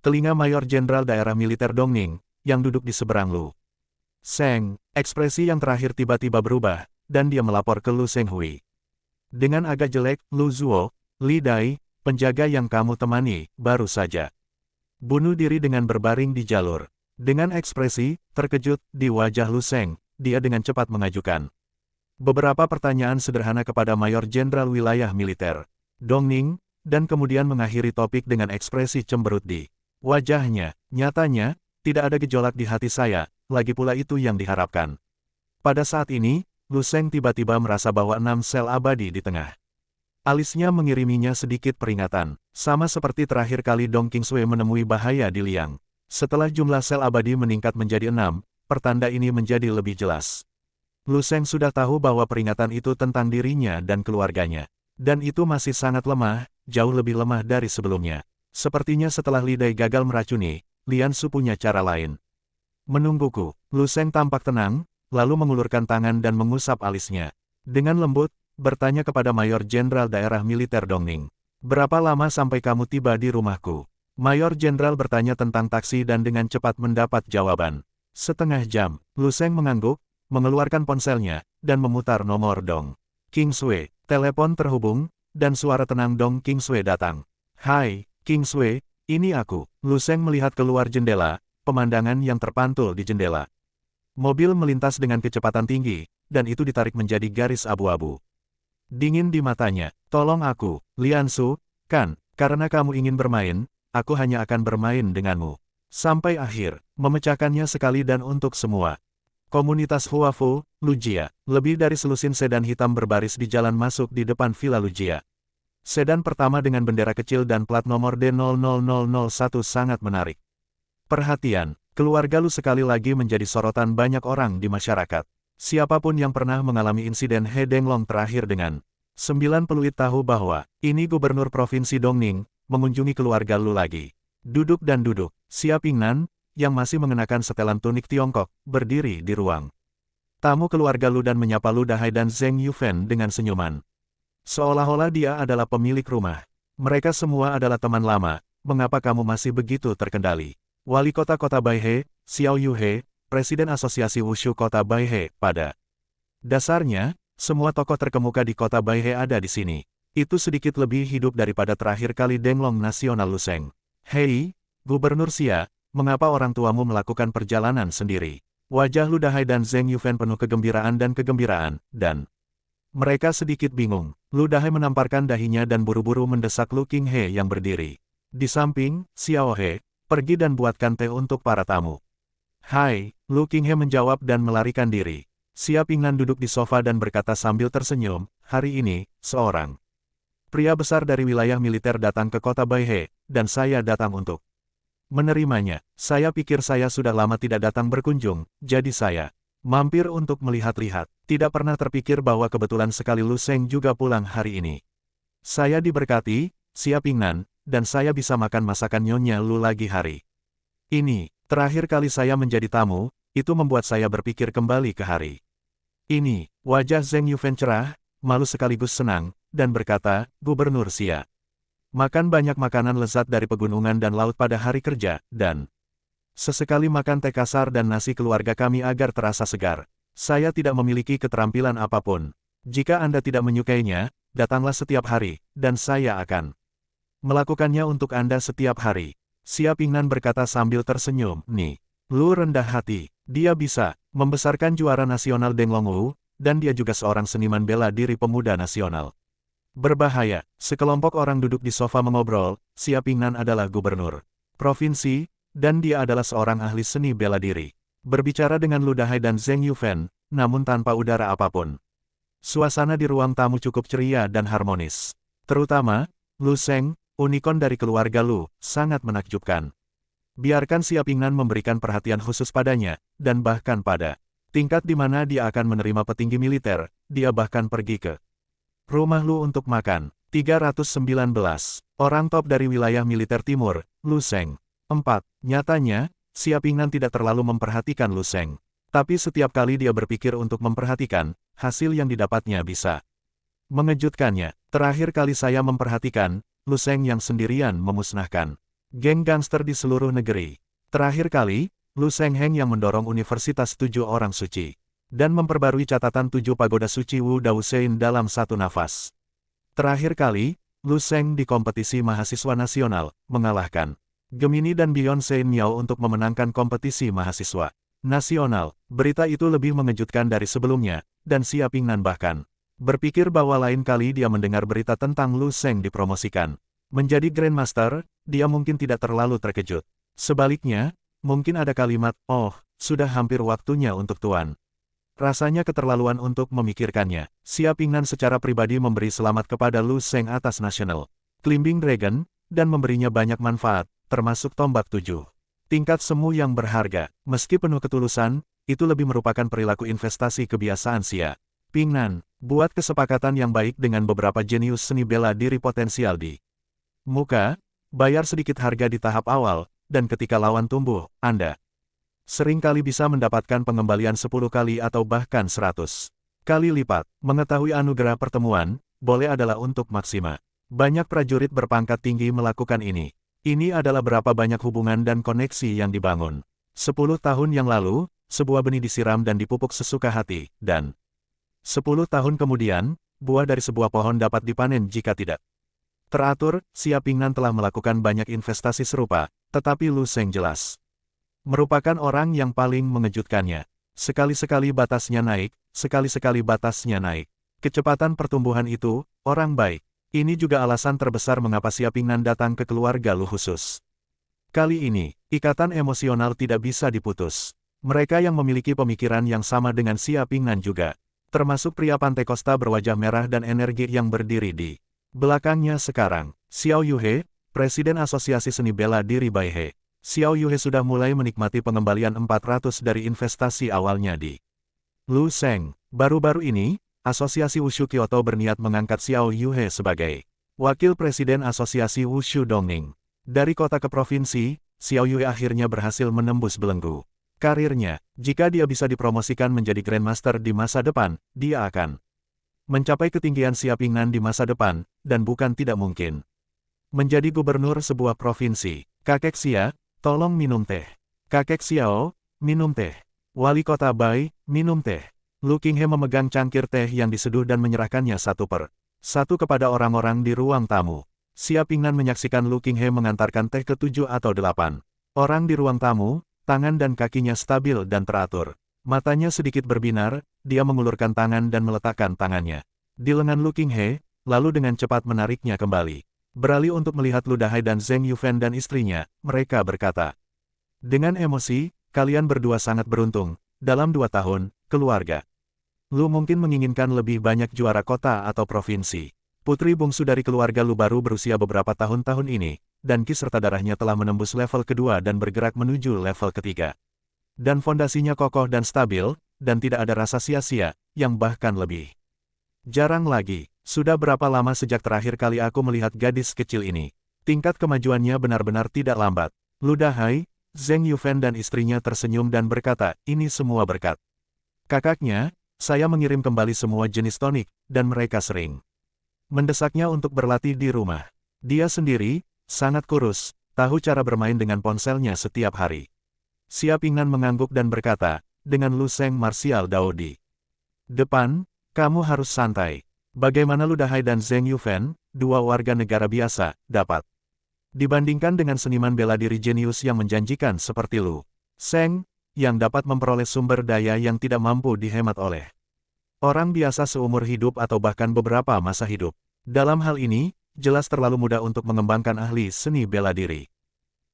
Speaker 1: telinga Mayor Jenderal Daerah Militer Dong Ning, yang duduk di seberang Lu Sheng. Ekspresi yang terakhir tiba-tiba berubah, dan dia melapor ke Lu Sheng Hui. Dengan agak jelek, Lu Zuo, Li Dai, penjaga yang kamu temani, baru saja bunuh diri dengan berbaring di jalur. Dengan ekspresi terkejut di wajah Lu Sheng, dia dengan cepat mengajukan beberapa pertanyaan sederhana kepada Mayor Jenderal Wilayah Militer Dong Ning, dan kemudian mengakhiri topik dengan ekspresi cemberut di wajahnya. Nyatanya, tidak ada gejolak di hati saya, lagi pula itu yang diharapkan. Pada saat ini, Lu Sheng tiba-tiba merasa bahwa 6 sel abadi di tengah alisnya mengiriminya sedikit peringatan, sama seperti terakhir kali Dong Qingsui menemui bahaya di Liang. Setelah jumlah sel abadi meningkat menjadi 6, pertanda ini menjadi lebih jelas. Lu Sheng sudah tahu bahwa peringatan itu tentang dirinya dan keluarganya. Dan itu masih sangat lemah, jauh lebih lemah dari sebelumnya. Sepertinya setelah Li Dai gagal meracuni, Lian Su punya cara lain. Menungguku. Lu Sheng tampak tenang, lalu mengulurkan tangan dan mengusap alisnya. Dengan lembut, bertanya kepada Mayor Jenderal Daerah Militer Dong Ning. Berapa lama sampai kamu tiba di rumahku? Mayor Jenderal bertanya tentang taksi dan dengan cepat mendapat jawaban. Setengah jam. Lu Sheng mengangguk, mengeluarkan ponselnya, dan memutar nomor Dong Qingsui. Telepon terhubung, dan suara tenang Dong Qingsui datang. Hai, Qingsui, ini aku. Lu Sheng melihat keluar jendela, pemandangan yang terpantul di jendela. Mobil melintas dengan kecepatan tinggi, dan itu ditarik menjadi garis abu-abu. Dingin di matanya. Tolong aku, Lian Su, kan, karena kamu ingin bermain, aku hanya akan bermain denganmu. Sampai akhir, memecahkannya sekali dan untuk semua. Komunitas Huafu, Lujia, lebih dari selusin sedan hitam berbaris di jalan masuk di depan Villa Lujia. Sedan pertama dengan bendera kecil dan plat nomor D00001 sangat menarik perhatian. Keluarga Lu sekali lagi menjadi sorotan banyak orang di masyarakat. Siapapun yang pernah mengalami insiden He Denglong terakhir dengan 9 peluit tahu bahwa, ini Gubernur Provinsi Dongning, mengunjungi keluarga Lu lagi. Duduk dan duduk, Xia Pingnan, yang masih mengenakan setelan tunik Tiongkok, berdiri di ruang tamu keluarga Lu dan menyapa Lu Dahai dan Zheng Yufen dengan senyuman. Seolah-olah dia adalah pemilik rumah. Mereka semua adalah teman lama, mengapa kamu masih begitu terkendali? Wali kota Baihe, Xiao Yuhe, Presiden Asosiasi Wushu Kota Baihe, pada dasarnya, semua tokoh terkemuka di kota Baihe ada di sini. Itu sedikit lebih hidup daripada terakhir kali Denglong Nasional Luseng. Hei, Gubernur Xia, mengapa orang tuamu melakukan perjalanan sendiri? Wajah Lu Dahai dan Zheng Yufen penuh kegembiraan, dan mereka sedikit bingung. Lu Dahai menamparkan dahinya dan buru-buru mendesak Lu Qinghe yang berdiri di samping. Xiao He, pergi dan buatkan teh untuk para tamu. Hai, Lu Qinghe menjawab dan melarikan diri. Xia Pingnan duduk di sofa dan berkata sambil tersenyum, hari ini, seorang pria besar dari wilayah militer datang ke kota Baihe, dan saya datang untuk menerimanya. Saya pikir saya sudah lama tidak datang berkunjung, jadi saya mampir untuk melihat-lihat. Tidak pernah terpikir bahwa kebetulan sekali Lu Sheng juga pulang hari ini. Saya diberkati, Xia Pingnan, dan saya bisa makan masakan Nyonya Lu lagi hari ini. Terakhir kali saya menjadi tamu, itu membuat saya berpikir kembali ke hari ini. Wajah Zheng Yufen cerah, malu sekaligus senang, dan berkata, Gubernur Xia, makan banyak makanan lezat dari pegunungan dan laut pada hari kerja, dan sesekali makan teh kasar dan nasi keluarga kami agar terasa segar. Saya tidak memiliki keterampilan apapun. Jika Anda tidak menyukainya, datanglah setiap hari, dan saya akan melakukannya untuk Anda setiap hari. Xia Pingnan berkata sambil tersenyum, nih, Lu rendah hati, dia bisa membesarkan juara nasional Denglong Wu, dan dia juga seorang seniman bela diri pemuda nasional. Berbahaya, sekelompok orang duduk di sofa mengobrol. Xia Pingnan adalah gubernur provinsi, dan dia adalah seorang ahli seni bela diri. Berbicara dengan Lu Dahai dan Zheng Yufen, namun tanpa udara apapun. Suasana di ruang tamu cukup ceria dan harmonis. Terutama, Lu Sheng, unikon dari keluarga Lu, sangat menakjubkan. Biarkan Xia Pingnan memberikan perhatian khusus padanya, dan bahkan pada tingkat di mana dia akan menerima petinggi militer, dia bahkan pergi ke rumah Lu untuk makan. 319. Orang top dari wilayah militer timur, Lu Sheng. 4. Nyatanya, Xia Pingnan tidak terlalu memperhatikan Lu Sheng. Tapi setiap kali dia berpikir untuk memperhatikan, hasil yang didapatnya bisa mengejutkannya. Terakhir kali saya memperhatikan, Lu Sheng yang sendirian memusnahkan geng gangster di seluruh negeri. Terakhir kali, Lu Sheng Heng yang mendorong Universitas 7 Orang Suci dan memperbarui catatan 7 pagoda suci Wu Dao Sein dalam satu nafas. Terakhir kali, Lu Sheng di kompetisi mahasiswa nasional, mengalahkan Gemini dan Beyonce Miao untuk memenangkan kompetisi mahasiswa nasional. Berita itu lebih mengejutkan dari sebelumnya, dan Xia Pingnan bahkan berpikir bahwa lain kali dia mendengar berita tentang Lu Sheng dipromosikan menjadi Grandmaster, dia mungkin tidak terlalu terkejut. Sebaliknya, mungkin ada kalimat, oh, sudah hampir waktunya untuk Tuan. Rasanya keterlaluan untuk memikirkannya. Xia Pingnan secara pribadi memberi selamat kepada Lu Sheng atas National Climbing Dragon, dan memberinya banyak manfaat, termasuk tombak 7 tingkat semu yang berharga. Meski penuh ketulusan, itu lebih merupakan perilaku investasi kebiasaan Xia Pingnan. Buat kesepakatan yang baik dengan beberapa jenius seni bela diri potensial di muka, bayar sedikit harga di tahap awal, dan ketika lawan tumbuh, Anda seringkali bisa mendapatkan pengembalian 10 kali atau bahkan 100 kali lipat. Mengetahui anugerah pertemuan, boleh adalah untuk maksima. Banyak prajurit berpangkat tinggi melakukan ini. Ini adalah berapa banyak hubungan dan koneksi yang dibangun. 10 tahun yang lalu, sebuah benih disiram dan dipupuk sesuka hati, dan 10 tahun kemudian, buah dari sebuah pohon dapat dipanen jika tidak teratur. Xia Pingnan telah melakukan banyak investasi serupa, tetapi Lu Sheng jelas merupakan orang yang paling mengejutkannya. Sekali-sekali batasnya naik, sekali-sekali batasnya naik. Kecepatan pertumbuhan itu, orang baik. Ini juga alasan terbesar mengapa Xia Pingnan datang ke keluarga Lu khusus. Kali ini, ikatan emosional tidak bisa diputus. Mereka yang memiliki pemikiran yang sama dengan Xia Pingnan juga. Termasuk pria Pantai Costa berwajah merah dan energi yang berdiri di belakangnya sekarang. Xiao Yuhe, Presiden Asosiasi Seni Bela Diri Baihe. Xiao Yuhe sudah mulai menikmati pengembalian 400 dari investasi awalnya di Lu Sheng. Baru-baru ini, Asosiasi Wushu Kyoto berniat mengangkat Xiao Yuhe sebagai Wakil Presiden Asosiasi Wushu Dongning. Dari kota ke provinsi, Xiao Yuhe akhirnya berhasil menembus belenggu karirnya. Jika dia bisa dipromosikan menjadi Grandmaster di masa depan, dia akan mencapai ketinggian Xia Pingnan di masa depan, dan bukan tidak mungkin menjadi gubernur sebuah provinsi. Kakek Xia, tolong minum teh. Kakek Xiao, minum teh. Wali kota Bai, minum teh. Lu Qinghe memegang cangkir teh yang diseduh dan menyerahkannya satu per satu kepada orang-orang di ruang tamu. Xia Pingnan menyaksikan Lu Qinghe mengantarkan teh ke 7 atau 8 orang di ruang tamu, tangan dan kakinya stabil dan teratur. Matanya sedikit berbinar, dia mengulurkan tangan dan meletakkan tangannya di lengan Lu Qinghe, lalu dengan cepat menariknya kembali. Beralih untuk melihat Lu Dahai dan Zheng Yufen dan istrinya, mereka berkata, dengan emosi, kalian berdua sangat beruntung. Dalam 2 tahun, keluarga Lu mungkin menginginkan lebih banyak juara kota atau provinsi. Putri bungsu dari keluarga Lu baru berusia beberapa tahun ini, dan Qi serta darahnya telah menembus level kedua dan bergerak menuju level ketiga. Dan fondasinya kokoh dan stabil, dan tidak ada rasa sia-sia, yang bahkan lebih jarang lagi. Sudah berapa lama sejak terakhir kali aku melihat gadis kecil ini? Tingkat kemajuannya benar-benar tidak lambat. Lu Dahai, Zheng Yufen dan istrinya tersenyum dan berkata, ini semua berkat kakaknya. Saya mengirim kembali semua jenis tonik, dan mereka sering mendesaknya untuk berlatih di rumah. Dia sendiri, sangat kurus, tahu cara bermain dengan ponselnya setiap hari. Xia Pingnan mengangguk dan berkata, dengan Lu Sheng martial Dao di depan, kamu harus santai. Bagaimana Lu Dahai dan Zheng Yufen, dua warga negara biasa, dapat dibandingkan dengan seniman bela diri jenius yang menjanjikan seperti Lu Sheng, yang dapat memperoleh sumber daya yang tidak mampu dihemat oleh orang biasa seumur hidup atau bahkan beberapa masa hidup. Dalam hal ini, jelas terlalu mudah untuk mengembangkan ahli seni bela diri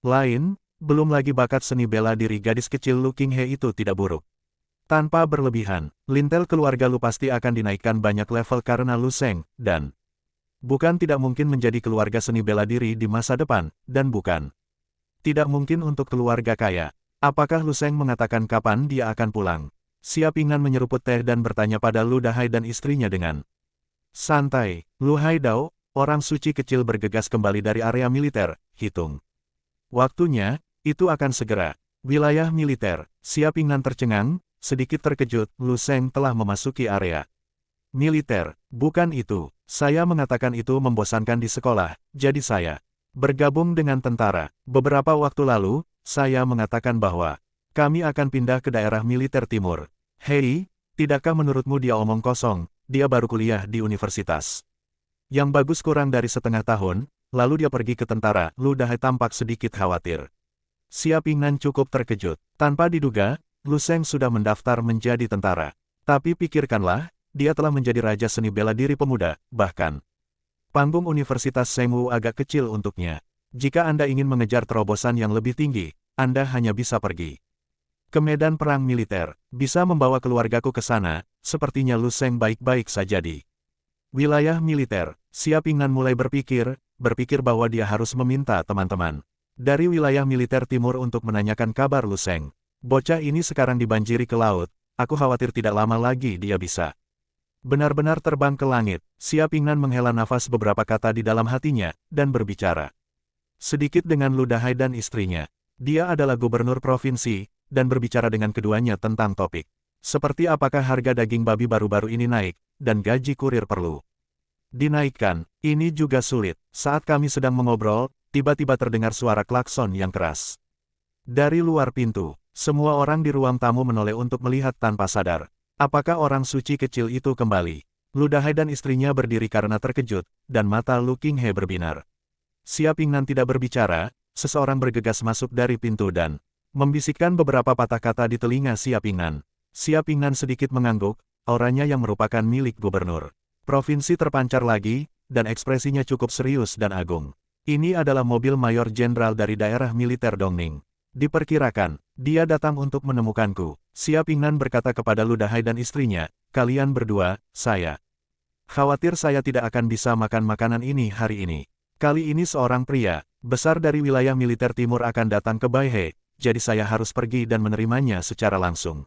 Speaker 1: lain, belum lagi bakat seni bela diri gadis kecil Lu Qinghe itu tidak buruk. Tanpa berlebihan, lintel keluarga Lu pasti akan dinaikkan banyak level karena Lu Sheng, dan bukan tidak mungkin menjadi keluarga seni bela diri di masa depan, dan bukan tidak mungkin untuk keluarga kaya. Apakah Lu Sheng mengatakan kapan dia akan pulang? Xia Pingnan menyeruput teh dan bertanya pada Lu Dahai dan istrinya dengan santai. Lu Haidao, orang suci kecil bergegas kembali dari area militer, hitung waktunya, itu akan segera. Wilayah militer. Xia Pingnan tercengang, sedikit terkejut, Lu Sheng telah memasuki area militer. Bukan itu, saya mengatakan itu membosankan di sekolah, jadi saya bergabung dengan tentara. Beberapa waktu lalu, saya mengatakan bahwa kami akan pindah ke daerah militer timur. Hei, tidakkah menurutmu dia omong kosong? Dia baru kuliah di universitas yang bagus kurang dari setengah tahun, lalu dia pergi ke tentara. Lu Dahai tampak sedikit khawatir. Xia Pingnan cukup terkejut. Tanpa diduga, Lu Sheng sudah mendaftar menjadi tentara. Tapi pikirkanlah, dia telah menjadi raja seni bela diri pemuda, bahkan panggung Universitas Sengwu agak kecil untuknya. Jika Anda ingin mengejar terobosan yang lebih tinggi, Anda hanya bisa pergi ke medan perang militer. Bisa membawa keluargaku ke sana, sepertinya Lu Sheng baik-baik saja di wilayah militer. Xia Pingnan mulai berpikir bahwa dia harus meminta teman-teman dari wilayah militer timur untuk menanyakan kabar Lu Sheng. Bocah ini sekarang dibanjiri ke laut, aku khawatir tidak lama lagi dia bisa benar-benar terbang ke langit. Xia Pingnan menghela nafas beberapa kata di dalam hatinya, dan berbicara sedikit dengan Lu Dahai dan istrinya. Dia adalah gubernur provinsi, dan berbicara dengan keduanya tentang topik seperti apakah harga daging babi baru-baru ini naik, dan gaji kurir perlu dinaikkan. Ini juga sulit. Saat kami sedang mengobrol, tiba-tiba terdengar suara klakson yang keras dari luar pintu. Semua orang di ruang tamu menoleh untuk melihat tanpa sadar. Apakah orang suci kecil itu kembali? Lu Dahai dan istrinya berdiri karena terkejut, dan mata Lu Qinghe berbinar. Xia Pingnan tidak berbicara, seseorang bergegas masuk dari pintu dan membisikkan beberapa patah kata di telinga Xia Pingnan. Xia Pingnan sedikit mengangguk, auranya yang merupakan milik gubernur provinsi terpancar lagi, dan ekspresinya cukup serius dan agung. Ini adalah mobil mayor jenderal dari daerah militer Dongning. Diperkirakan, dia datang untuk menemukanku. Xia Pingnan berkata kepada Lu Dahai dan istrinya, kalian berdua, saya khawatir saya tidak akan bisa makan makanan ini hari ini. Kali ini seorang pria besar dari wilayah militer timur akan datang ke Baihe, jadi saya harus pergi dan menerimanya secara langsung.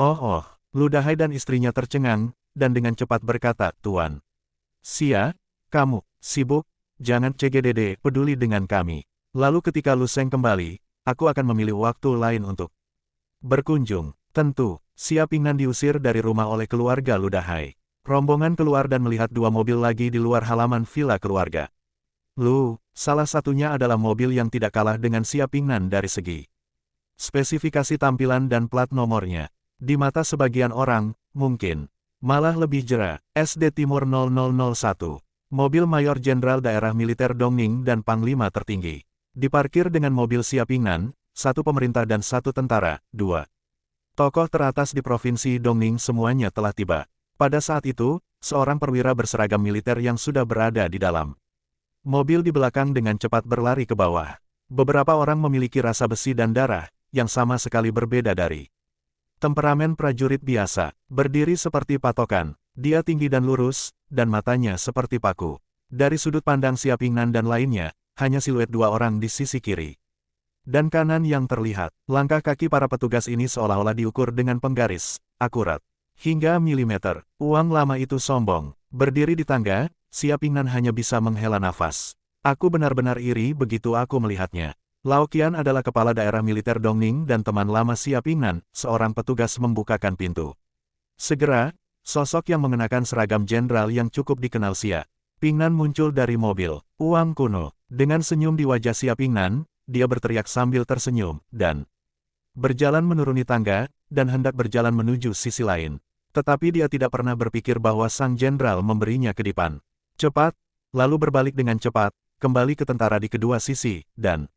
Speaker 1: Oh, Lu Dahai dan istrinya tercengang, dan dengan cepat berkata, "Tuan Xia, kamu sibuk? Jangan CGDD peduli dengan kami. Lalu ketika Lu Sheng kembali, aku akan memilih waktu lain untuk berkunjung." Tentu, Xia Pingnan diusir dari rumah oleh keluarga Ludahai. Rombongan keluar dan melihat dua mobil lagi di luar halaman villa keluarga Lu. Salah satunya adalah mobil yang tidak kalah dengan Xia Pingnan dari segi spesifikasi tampilan dan plat nomornya. Di mata sebagian orang, mungkin malah lebih jera. SD Timur 0001. Mobil Mayor Jenderal Daerah Militer Dongning dan Panglima tertinggi. Diparkir dengan mobil Xia Pingnan, satu pemerintah dan satu tentara, dua tokoh teratas di Provinsi Dongning semuanya telah tiba. Pada saat itu, seorang perwira berseragam militer yang sudah berada di dalam mobil di belakang dengan cepat berlari ke bawah. Beberapa orang memiliki rasa besi dan darah, yang sama sekali berbeda dari temperamen prajurit biasa. Berdiri seperti patokan, dia tinggi dan lurus, dan matanya seperti paku. Dari sudut pandang Xia Pingnan dan lainnya, hanya siluet dua orang di sisi kiri dan kanan yang terlihat. Langkah kaki para petugas ini seolah-olah diukur dengan penggaris, akurat, hingga milimeter. Uang lama itu sombong. Berdiri di tangga, Xia Pingnan hanya bisa menghela nafas. Aku benar-benar iri begitu aku melihatnya. Lao Qian adalah kepala daerah militer Dongning dan teman lama Xia Pingnan, seorang petugas membukakan pintu. Segera, sosok yang mengenakan seragam jenderal yang cukup dikenal Xia Pingnan muncul dari mobil. Uang kuno. Dengan senyum di wajah Xia Pingnan, dia berteriak sambil tersenyum, dan berjalan menuruni tangga, dan hendak berjalan menuju sisi lain. Tetapi dia tidak pernah berpikir bahwa sang jenderal memberinya kedipan. Cepat, lalu berbalik dengan cepat, kembali ke tentara di kedua sisi, dan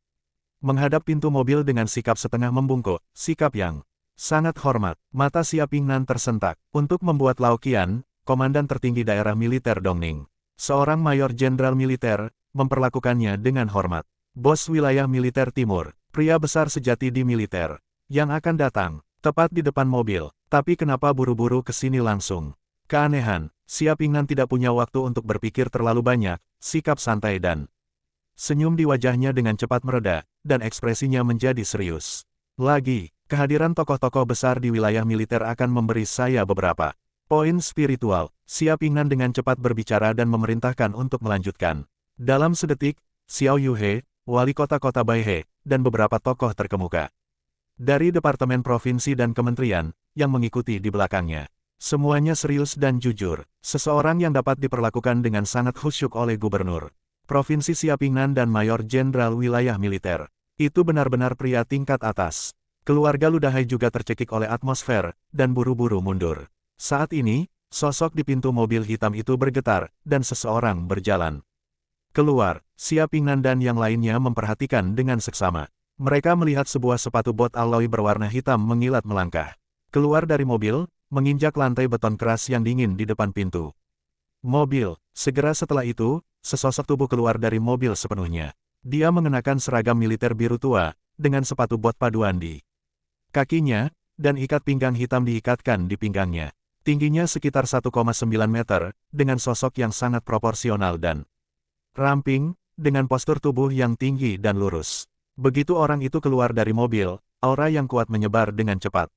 Speaker 1: menghadap pintu mobil dengan sikap setengah membungkuk, sikap yang sangat hormat. Mata Xia Pingnan tersentak. Untuk membuat Lao Qian, komandan tertinggi daerah militer Dongning, seorang mayor jenderal militer, memperlakukannya dengan hormat. Bos wilayah militer timur, pria besar sejati di militer, yang akan datang, tepat di depan mobil. Tapi kenapa buru-buru ke sini langsung? Keanehan, Xia Pingnan tidak punya waktu untuk berpikir terlalu banyak, sikap santai dan senyum di wajahnya dengan cepat mereda, dan ekspresinya menjadi serius. Lagi, kehadiran tokoh-tokoh besar di wilayah militer akan memberi saya beberapa poin spiritual. Xia Pingnan dengan cepat berbicara dan memerintahkan untuk melanjutkan. Dalam sedetik, Xiao Yuhe, wali kota-kota Baihe, dan beberapa tokoh terkemuka dari Departemen Provinsi dan Kementerian, yang mengikuti di belakangnya. Semuanya serius dan jujur, seseorang yang dapat diperlakukan dengan sangat khusyuk oleh Gubernur Provinsi Xia Pingnan dan Mayor Jenderal Wilayah Militer. Itu benar-benar pria tingkat atas. Keluarga Ludahai juga tercekik oleh atmosfer, dan buru-buru mundur. Saat ini, sosok di pintu mobil hitam itu bergetar, dan seseorang berjalan keluar. Xia Pingnan dan yang lainnya memperhatikan dengan seksama. Mereka melihat sebuah sepatu bot alloy berwarna hitam mengilat melangkah keluar dari mobil, menginjak lantai beton keras yang dingin di depan pintu mobil. Segera setelah itu, sesosok tubuh keluar dari mobil sepenuhnya. Dia mengenakan seragam militer biru tua, dengan sepatu bot paduan di kakinya, dan ikat pinggang hitam diikatkan di pinggangnya. Tingginya sekitar 1,9 meter, dengan sosok yang sangat proporsional dan ramping, dengan postur tubuh yang tinggi dan lurus. Begitu orang itu keluar dari mobil, aura yang kuat menyebar dengan cepat,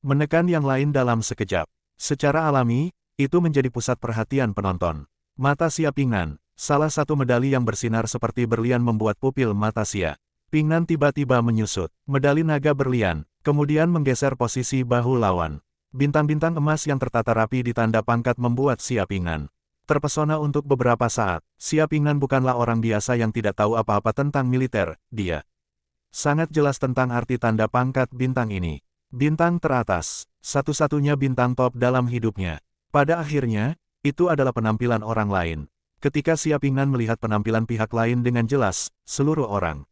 Speaker 1: menekan yang lain dalam sekejap. Secara alami, itu menjadi pusat perhatian penonton. Mata Xia Pingnan, salah satu medali yang bersinar seperti berlian membuat pupil mata Xia Pingnan tiba-tiba menyusut. Medali naga berlian, kemudian menggeser posisi bahu lawan. Bintang-bintang emas yang tertata rapi di tanda pangkat membuat Xia Pingnan terpesona untuk beberapa saat. Xia Pingnan bukanlah orang biasa yang tidak tahu apa-apa tentang militer, dia sangat jelas tentang arti tanda pangkat bintang ini. Bintang teratas, satu-satunya bintang top dalam hidupnya. Pada akhirnya, itu adalah penampilan orang lain. Ketika Xia Pingnan melihat penampilan pihak lain dengan jelas, seluruh orang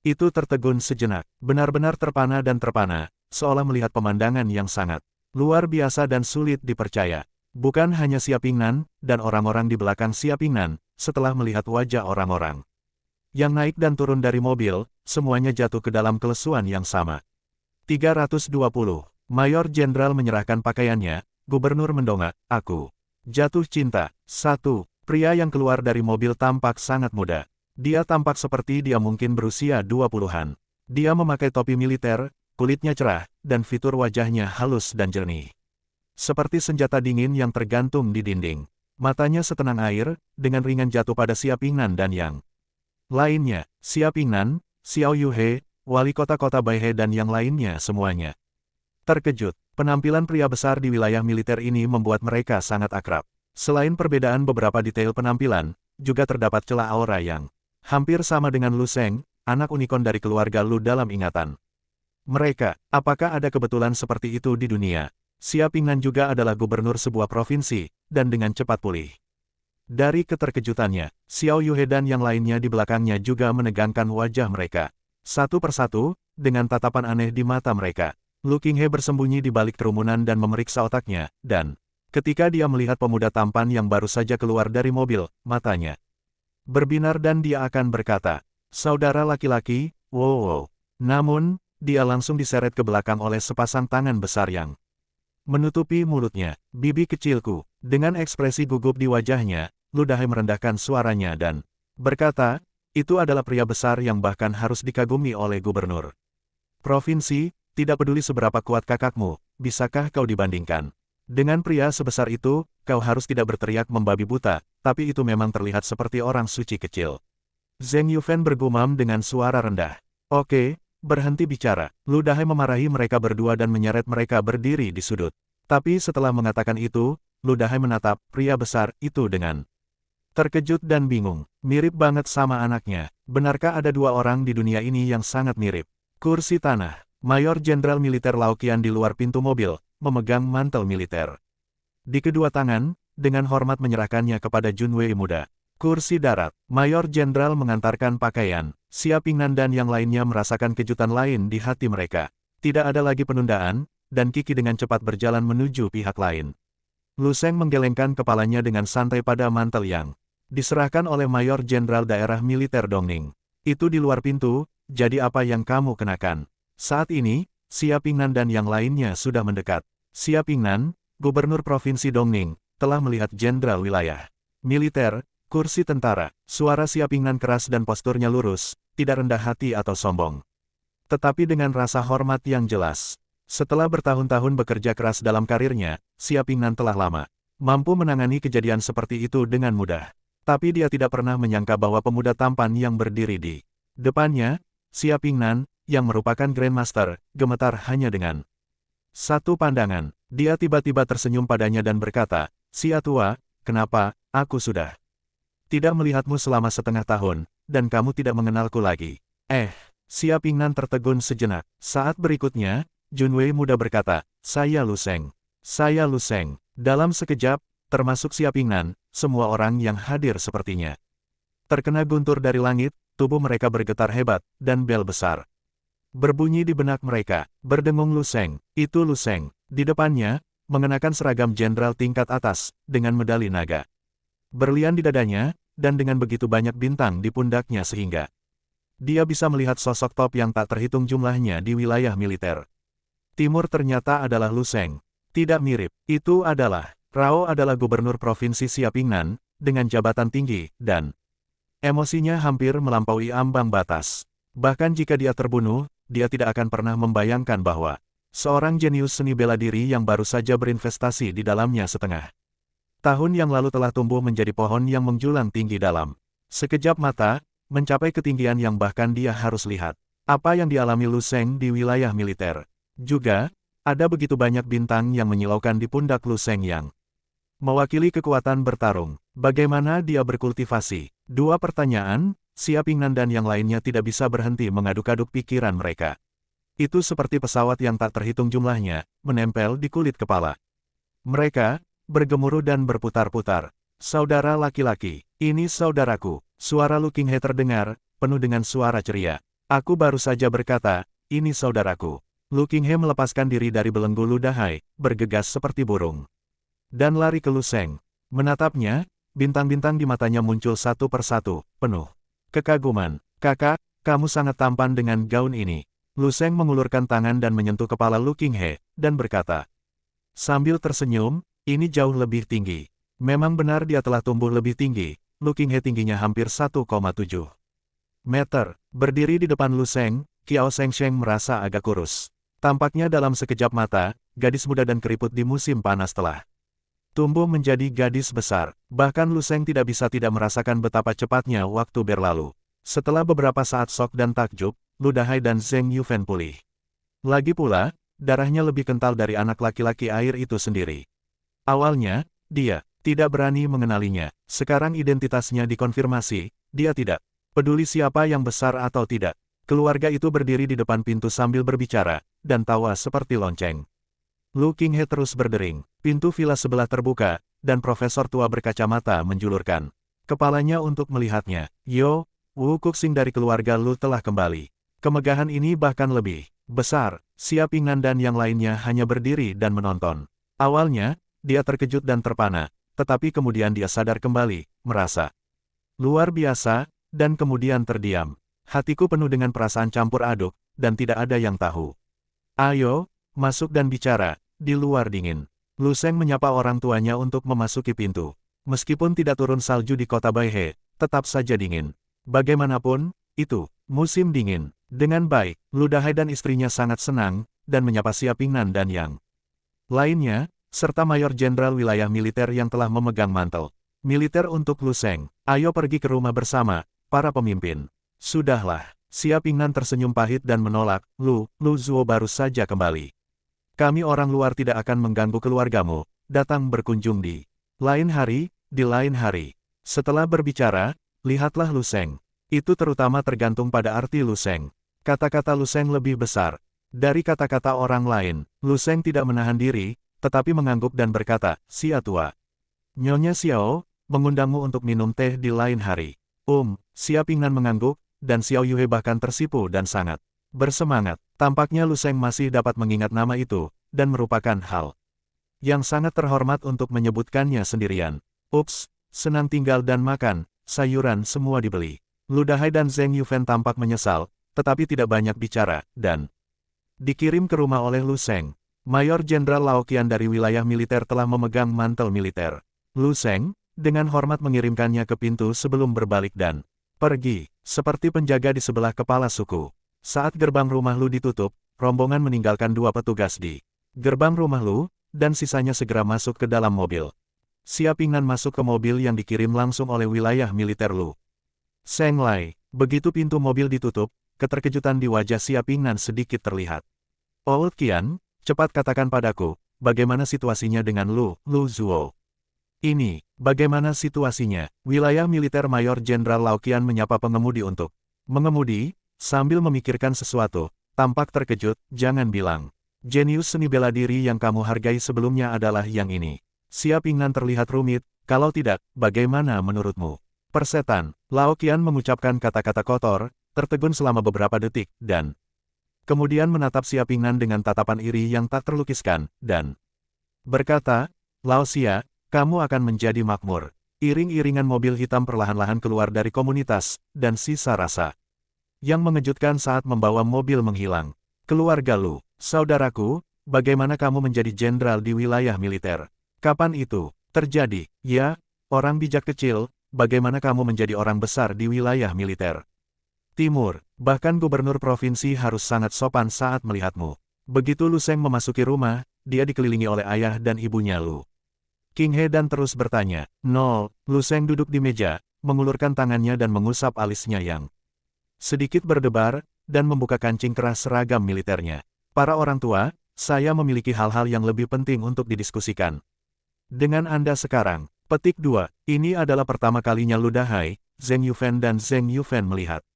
Speaker 1: itu tertegun sejenak, benar-benar terpana dan terpana, seolah melihat pemandangan yang sangat luar biasa dan sulit dipercaya. Bukan hanya Xia Pingnan, dan orang-orang di belakang Xia Pingnan, setelah melihat wajah orang-orang yang naik dan turun dari mobil, semuanya jatuh ke dalam kelesuan yang sama. 320. Mayor Jenderal menyerahkan pakaiannya, Gubernur mendongak, aku jatuh cinta. 1. Pria yang keluar dari mobil tampak sangat muda. Dia tampak seperti dia mungkin berusia 20-an. Dia memakai topi militer, kulitnya cerah, dan fitur wajahnya halus dan jernih. seperti senjata dingin yang tergantung di dinding. Matanya setenang air, dengan ringan jatuh pada Xia Pingnan dan yang lainnya, Xia Pingnan, Xiao Yuhe, wali kota-kota Baihe dan yang lainnya semuanya terkejut. Penampilan pria besar di wilayah militer ini membuat mereka sangat akrab. Selain perbedaan beberapa detail penampilan, juga terdapat celah aura yang hampir sama dengan Lu Sheng, anak unicorn dari keluarga Lu dalam ingatan mereka. Apakah ada kebetulan seperti itu di dunia? Xia Pingnan juga adalah gubernur sebuah provinsi, dan dengan cepat pulih dari keterkejutannya, Xiao Yuhe dan yang lainnya di belakangnya juga menegangkan wajah mereka. Satu persatu, dengan tatapan aneh di mata mereka. Lu Qinghe bersembunyi di balik kerumunan dan memeriksa otaknya, dan ketika dia melihat pemuda tampan yang baru saja keluar dari mobil, matanya berbinar dan dia akan berkata, "Saudara laki-laki, wow." Namun, dia langsung diseret ke belakang oleh sepasang tangan besar yang menutupi mulutnya. "Bibi kecilku." Dengan ekspresi gugup di wajahnya, Lu Dahai merendahkan suaranya dan berkata, "Itu adalah pria besar yang bahkan harus dikagumi oleh gubernur provinsi. Tidak peduli seberapa kuat kakakmu, bisakah kau dibandingkan dengan pria sebesar itu? Kau harus tidak berteriak membabi buta, tapi itu memang terlihat seperti orang suci kecil." Zheng Yufen bergumam dengan suara rendah. "Oke, berhenti bicara." Lu Dahai memarahi mereka berdua dan menyeret mereka berdiri di sudut. Tapi setelah mengatakan itu, Lu Dahai menatap pria besar itu dengan terkejut dan bingung. Mirip banget sama anaknya. Benarkah ada dua orang di dunia ini yang sangat mirip? Kursi tanah. Mayor Jenderal Militer Lao Qian di luar pintu mobil, memegang mantel militer di kedua tangan, dengan hormat menyerahkannya kepada Junwei muda. Kursi darat. Mayor Jenderal mengantarkan pakaian. Xia Pingnan dan yang lainnya merasakan kejutan lain di hati mereka. Tidak ada lagi penundaan, dan Qi dengan cepat berjalan menuju pihak lain. Lu Sheng menggelengkan kepalanya dengan santai pada mantel yang diserahkan oleh Mayor Jenderal Daerah Militer Dongning. "Itu di luar pintu, jadi apa yang kamu kenakan?" Saat ini, Xia Pingnan dan yang lainnya sudah mendekat. Xia Pingnan, Gubernur Provinsi Dongning, telah melihat Jenderal Wilayah Militer, kursi tentara. Suara Xia Pingnan keras dan posturnya lurus, tidak rendah hati atau sombong, tetapi dengan rasa hormat yang jelas. Setelah bertahun-tahun bekerja keras dalam karirnya, Xia Pingnan telah lama mampu menangani kejadian seperti itu dengan mudah. Tapi dia tidak pernah menyangka bahwa pemuda tampan yang berdiri di depannya, Xia Pingnan, yang merupakan Grandmaster, gemetar hanya dengan satu pandangan. Dia tiba-tiba tersenyum padanya dan berkata, "Xia tua, kenapa, aku sudah tidak melihatmu selama setengah tahun, dan kamu tidak mengenalku lagi." Xia Pingnan tertegun sejenak. Saat berikutnya, Junwei muda berkata, "Saya Lu Sheng." "Saya Lu Sheng." Dalam sekejap, termasuk Xia Pingnan, semua orang yang hadir sepertinya terkena guntur dari langit, tubuh mereka bergetar hebat, dan bel besar berbunyi di benak mereka. Berdengung Lu Sheng. Itu Lu Sheng. Di depannya, mengenakan seragam jenderal tingkat atas, dengan medali naga berlian di dadanya, dan dengan begitu banyak bintang di pundaknya sehingga dia bisa melihat sosok top yang tak terhitung jumlahnya di wilayah militer timur ternyata adalah Lu Sheng. Tidak mirip. Itu adalah Rao adalah gubernur provinsi Xia Pingnan, dengan jabatan tinggi, dan emosinya hampir melampaui ambang batas. Bahkan jika dia terbunuh, dia tidak akan pernah membayangkan bahwa seorang jenius seni bela diri yang baru saja berinvestasi di dalamnya setengah tahun yang lalu telah tumbuh menjadi pohon yang menjulang tinggi dalam sekejap mata, mencapai ketinggian yang bahkan dia harus lihat apa yang dialami Lu Sheng di wilayah militer. Juga, ada begitu banyak bintang yang menyilaukan di pundak Lu Sheng yang mewakili kekuatan bertarung. Bagaimana dia berkultivasi? Dua pertanyaan, Xia Pingnan dan yang lainnya tidak bisa berhenti mengaduk-aduk pikiran mereka. Itu seperti pesawat yang tak terhitung jumlahnya, menempel di kulit kepala mereka, bergemuruh dan berputar-putar. "Saudara laki-laki, ini saudaraku." Suara Lu Qinghe terdengar, penuh dengan suara ceria. "Aku baru saja berkata, ini saudaraku." Lu Qinghe melepaskan diri dari belenggu Lu Dahai, bergegas seperti burung, dan lari ke Lu Sheng. Menatapnya, bintang-bintang di matanya muncul satu persatu, penuh kekaguman. "Kakak, kamu sangat tampan dengan gaun ini." Lu Sheng mengulurkan tangan dan menyentuh kepala Lu Qinghe, dan berkata, sambil tersenyum, "Ini jauh lebih tinggi." Memang benar dia telah tumbuh lebih tinggi. Lu Qinghe tingginya hampir 1,7 meter. Berdiri di depan Lu Sheng, Qiao Shengsheng merasa agak kurus. Tampaknya dalam sekejap mata, gadis muda dan keriput di musim panas telah tumbuh menjadi gadis besar. Bahkan Lu Sheng tidak bisa tidak merasakan betapa cepatnya waktu berlalu. Setelah beberapa saat sok dan takjub, Lu Dahai dan Zheng Yufen pulih. Lagi pula, darahnya lebih kental dari anak laki-laki air itu sendiri. Awalnya, dia tidak berani mengenalinya. Sekarang identitasnya dikonfirmasi, dia tidak peduli siapa yang besar atau tidak. Keluarga itu berdiri di depan pintu sambil berbicara, dan tawa seperti lonceng. Lu Qinghe terus berdering. Pintu villa sebelah terbuka, dan profesor tua berkacamata menjulurkan kepalanya untuk melihatnya. Yo, Wu Kuxing dari keluarga Lu telah kembali. Kemegahan ini bahkan lebih besar. Xia Pingnan dan yang lainnya hanya berdiri dan menonton. Awalnya, dia terkejut dan terpana, tetapi kemudian dia sadar kembali, merasa luar biasa, dan kemudian terdiam. Hatiku penuh dengan perasaan campur aduk, dan tidak ada yang tahu. Ayo, masuk dan bicara, di luar dingin. Lu Sheng menyapa orang tuanya untuk memasuki pintu. Meskipun tidak turun salju di kota Baihe, tetap saja dingin. Bagaimanapun, itu musim dingin. Dengan baik, Lu Dahai dan istrinya sangat senang, dan menyapa Xia Pingnan dan yang lainnya, serta Mayor Jenderal Wilayah Militer yang telah memegang mantel militer untuk Lu Sheng. Ayo pergi ke rumah bersama, para pemimpin. Sudahlah, Xia Pingnan tersenyum pahit dan menolak. Lu Zuo baru saja kembali. Kami orang luar tidak akan mengganggu keluargamu, datang berkunjung di lain hari, di lain hari. Setelah berbicara, lihatlah Lu Sheng. Itu terutama tergantung pada arti Lu Sheng. Kata-kata Lu Sheng lebih besar dari kata-kata orang lain. Lu Sheng tidak menahan diri, tetapi mengangguk dan berkata, Xia tua. Nyonya Xiao, mengundangmu untuk minum teh di lain hari. Xia Pingnan mengangguk, dan Xiao Yue bahkan tersipu dan sangat bersemangat. Tampaknya Lu Sheng masih dapat mengingat nama itu, dan merupakan hal yang sangat terhormat untuk menyebutkannya sendirian. Senang tinggal dan makan, sayuran semua dibeli. Lu Dahai dan Zheng Yufen tampak menyesal, tetapi tidak banyak bicara, dan dikirim ke rumah oleh Lu Sheng. Mayor Jenderal Lao Qian dari wilayah militer telah memegang mantel militer. Lu Sheng, dengan hormat mengirimkannya ke pintu sebelum berbalik dan pergi, seperti penjaga di sebelah kepala suku. Saat gerbang rumah Lu ditutup, rombongan meninggalkan 2 petugas di gerbang rumah Lu, dan sisanya segera masuk ke dalam mobil. Xia Pingnan masuk ke mobil yang dikirim langsung oleh wilayah militer Lu. Seng Lai, begitu pintu mobil ditutup, keterkejutan di wajah Xia Pingnan sedikit terlihat. Old Qian, cepat katakan padaku, bagaimana situasinya dengan Lu Zuo? Ini, bagaimana situasinya? Wilayah militer Mayor Jenderal Lao Qian menyapa pengemudi untuk mengemudi, sambil memikirkan sesuatu, tampak terkejut. Jangan bilang, jenius seni bela diri yang kamu hargai sebelumnya adalah yang ini. Xia Pingnan terlihat rumit, kalau tidak, bagaimana menurutmu? Persetan, Lao Qian mengucapkan kata-kata kotor, tertegun selama beberapa detik, dan kemudian menatap Xia Pingnan dengan tatapan iri yang tak terlukiskan, dan berkata, Lao Xia, kamu akan menjadi makmur. Iring-iringan mobil hitam perlahan-lahan keluar dari komunitas, dan sisa rasa yang mengejutkan saat membawa mobil menghilang. Keluarga Lu, saudaraku, bagaimana kamu menjadi jenderal di wilayah militer? Kapan itu terjadi? Ya, orang bijak kecil, bagaimana kamu menjadi orang besar di wilayah militer? Timur, bahkan gubernur provinsi harus sangat sopan saat melihatmu. Begitu Lu Sheng memasuki rumah, dia dikelilingi oleh ayah dan ibunya Lu Qinghe dan terus bertanya. Lu Sheng duduk di meja, mengulurkan tangannya dan mengusap alisnya yang sedikit berdebar, dan membuka kancing keras seragam militernya. Para orang tua, saya memiliki hal-hal yang lebih penting untuk didiskusikan dengan Anda sekarang. Petik 2. Ini adalah pertama kalinya Lu Dahai, Zheng Yufen dan Zheng Yufen melihat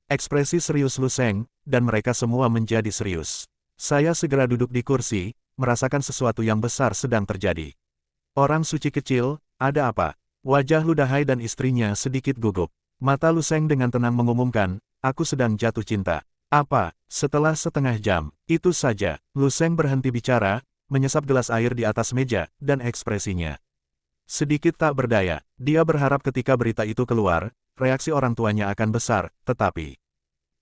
Speaker 1: ekspresi serius Lu Sheng, dan mereka semua menjadi serius. Saya segera duduk di kursi, merasakan sesuatu yang besar sedang terjadi. Orang suci kecil, ada apa? Wajah Lu Dahai dan istrinya sedikit gugup. Mata Lu Sheng dengan tenang mengumumkan, aku sedang jatuh cinta. Apa? Setelah setengah jam, itu saja, Lu Sheng berhenti bicara, menyesap gelas air di atas meja, dan ekspresinya sedikit tak berdaya. Dia berharap ketika berita itu keluar, reaksi orang tuanya akan besar, tetapi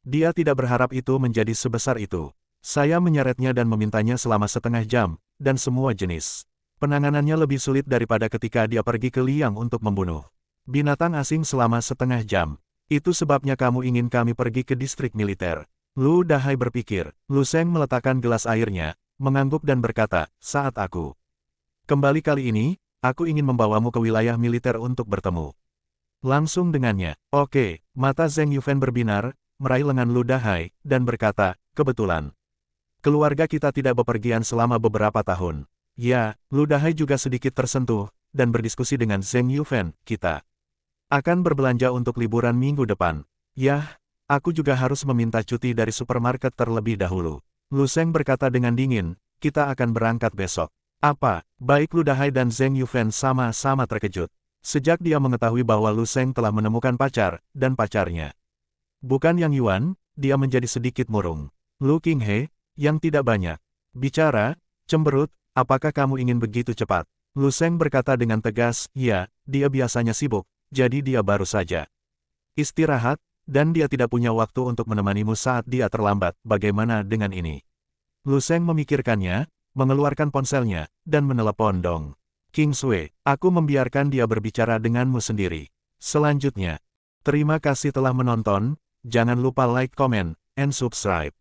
Speaker 1: dia tidak berharap itu menjadi sebesar itu. Saya menyeretnya dan memintanya selama setengah jam, dan semua jenis penanganannya lebih sulit daripada ketika dia pergi ke Liang untuk membunuh binatang asing selama setengah jam. Itu sebabnya kamu ingin kami pergi ke distrik militer. Lu Dahai berpikir. Lu Sheng meletakkan gelas airnya, mengangguk dan berkata, saat aku kembali kali ini, aku ingin membawamu ke wilayah militer untuk bertemu langsung dengannya. Oke, mata Zheng Yufen berbinar, meraih lengan Lu Dahai, dan berkata, kebetulan. Keluarga kita tidak bepergian selama beberapa tahun. Ya, Lu Dahai juga sedikit tersentuh, dan berdiskusi dengan Zheng Yufen, kita akan berbelanja untuk liburan minggu depan. Yah, aku juga harus meminta cuti dari supermarket terlebih dahulu. Lu Sheng berkata dengan dingin, kita akan berangkat besok. Apa? Baik Lu Dahai dan Zheng Yufen sama-sama terkejut. Sejak dia mengetahui bahwa Lu Sheng telah menemukan pacar, dan pacarnya bukan Yang Yuan, dia menjadi sedikit murung. Lu Qinghe, yang tidak banyak bicara, cemberut, apakah kamu ingin begitu cepat? Lu Sheng berkata dengan tegas, ya, dia biasanya sibuk, jadi dia baru saja istirahat, dan dia tidak punya waktu untuk menemanimu saat dia terlambat. Bagaimana dengan ini? Lu Sheng memikirkannya, mengeluarkan ponselnya, dan menelepon Dong Qingsui. Aku membiarkan dia berbicara denganmu sendiri. Selanjutnya, terima kasih telah menonton, jangan lupa like, comment, and subscribe.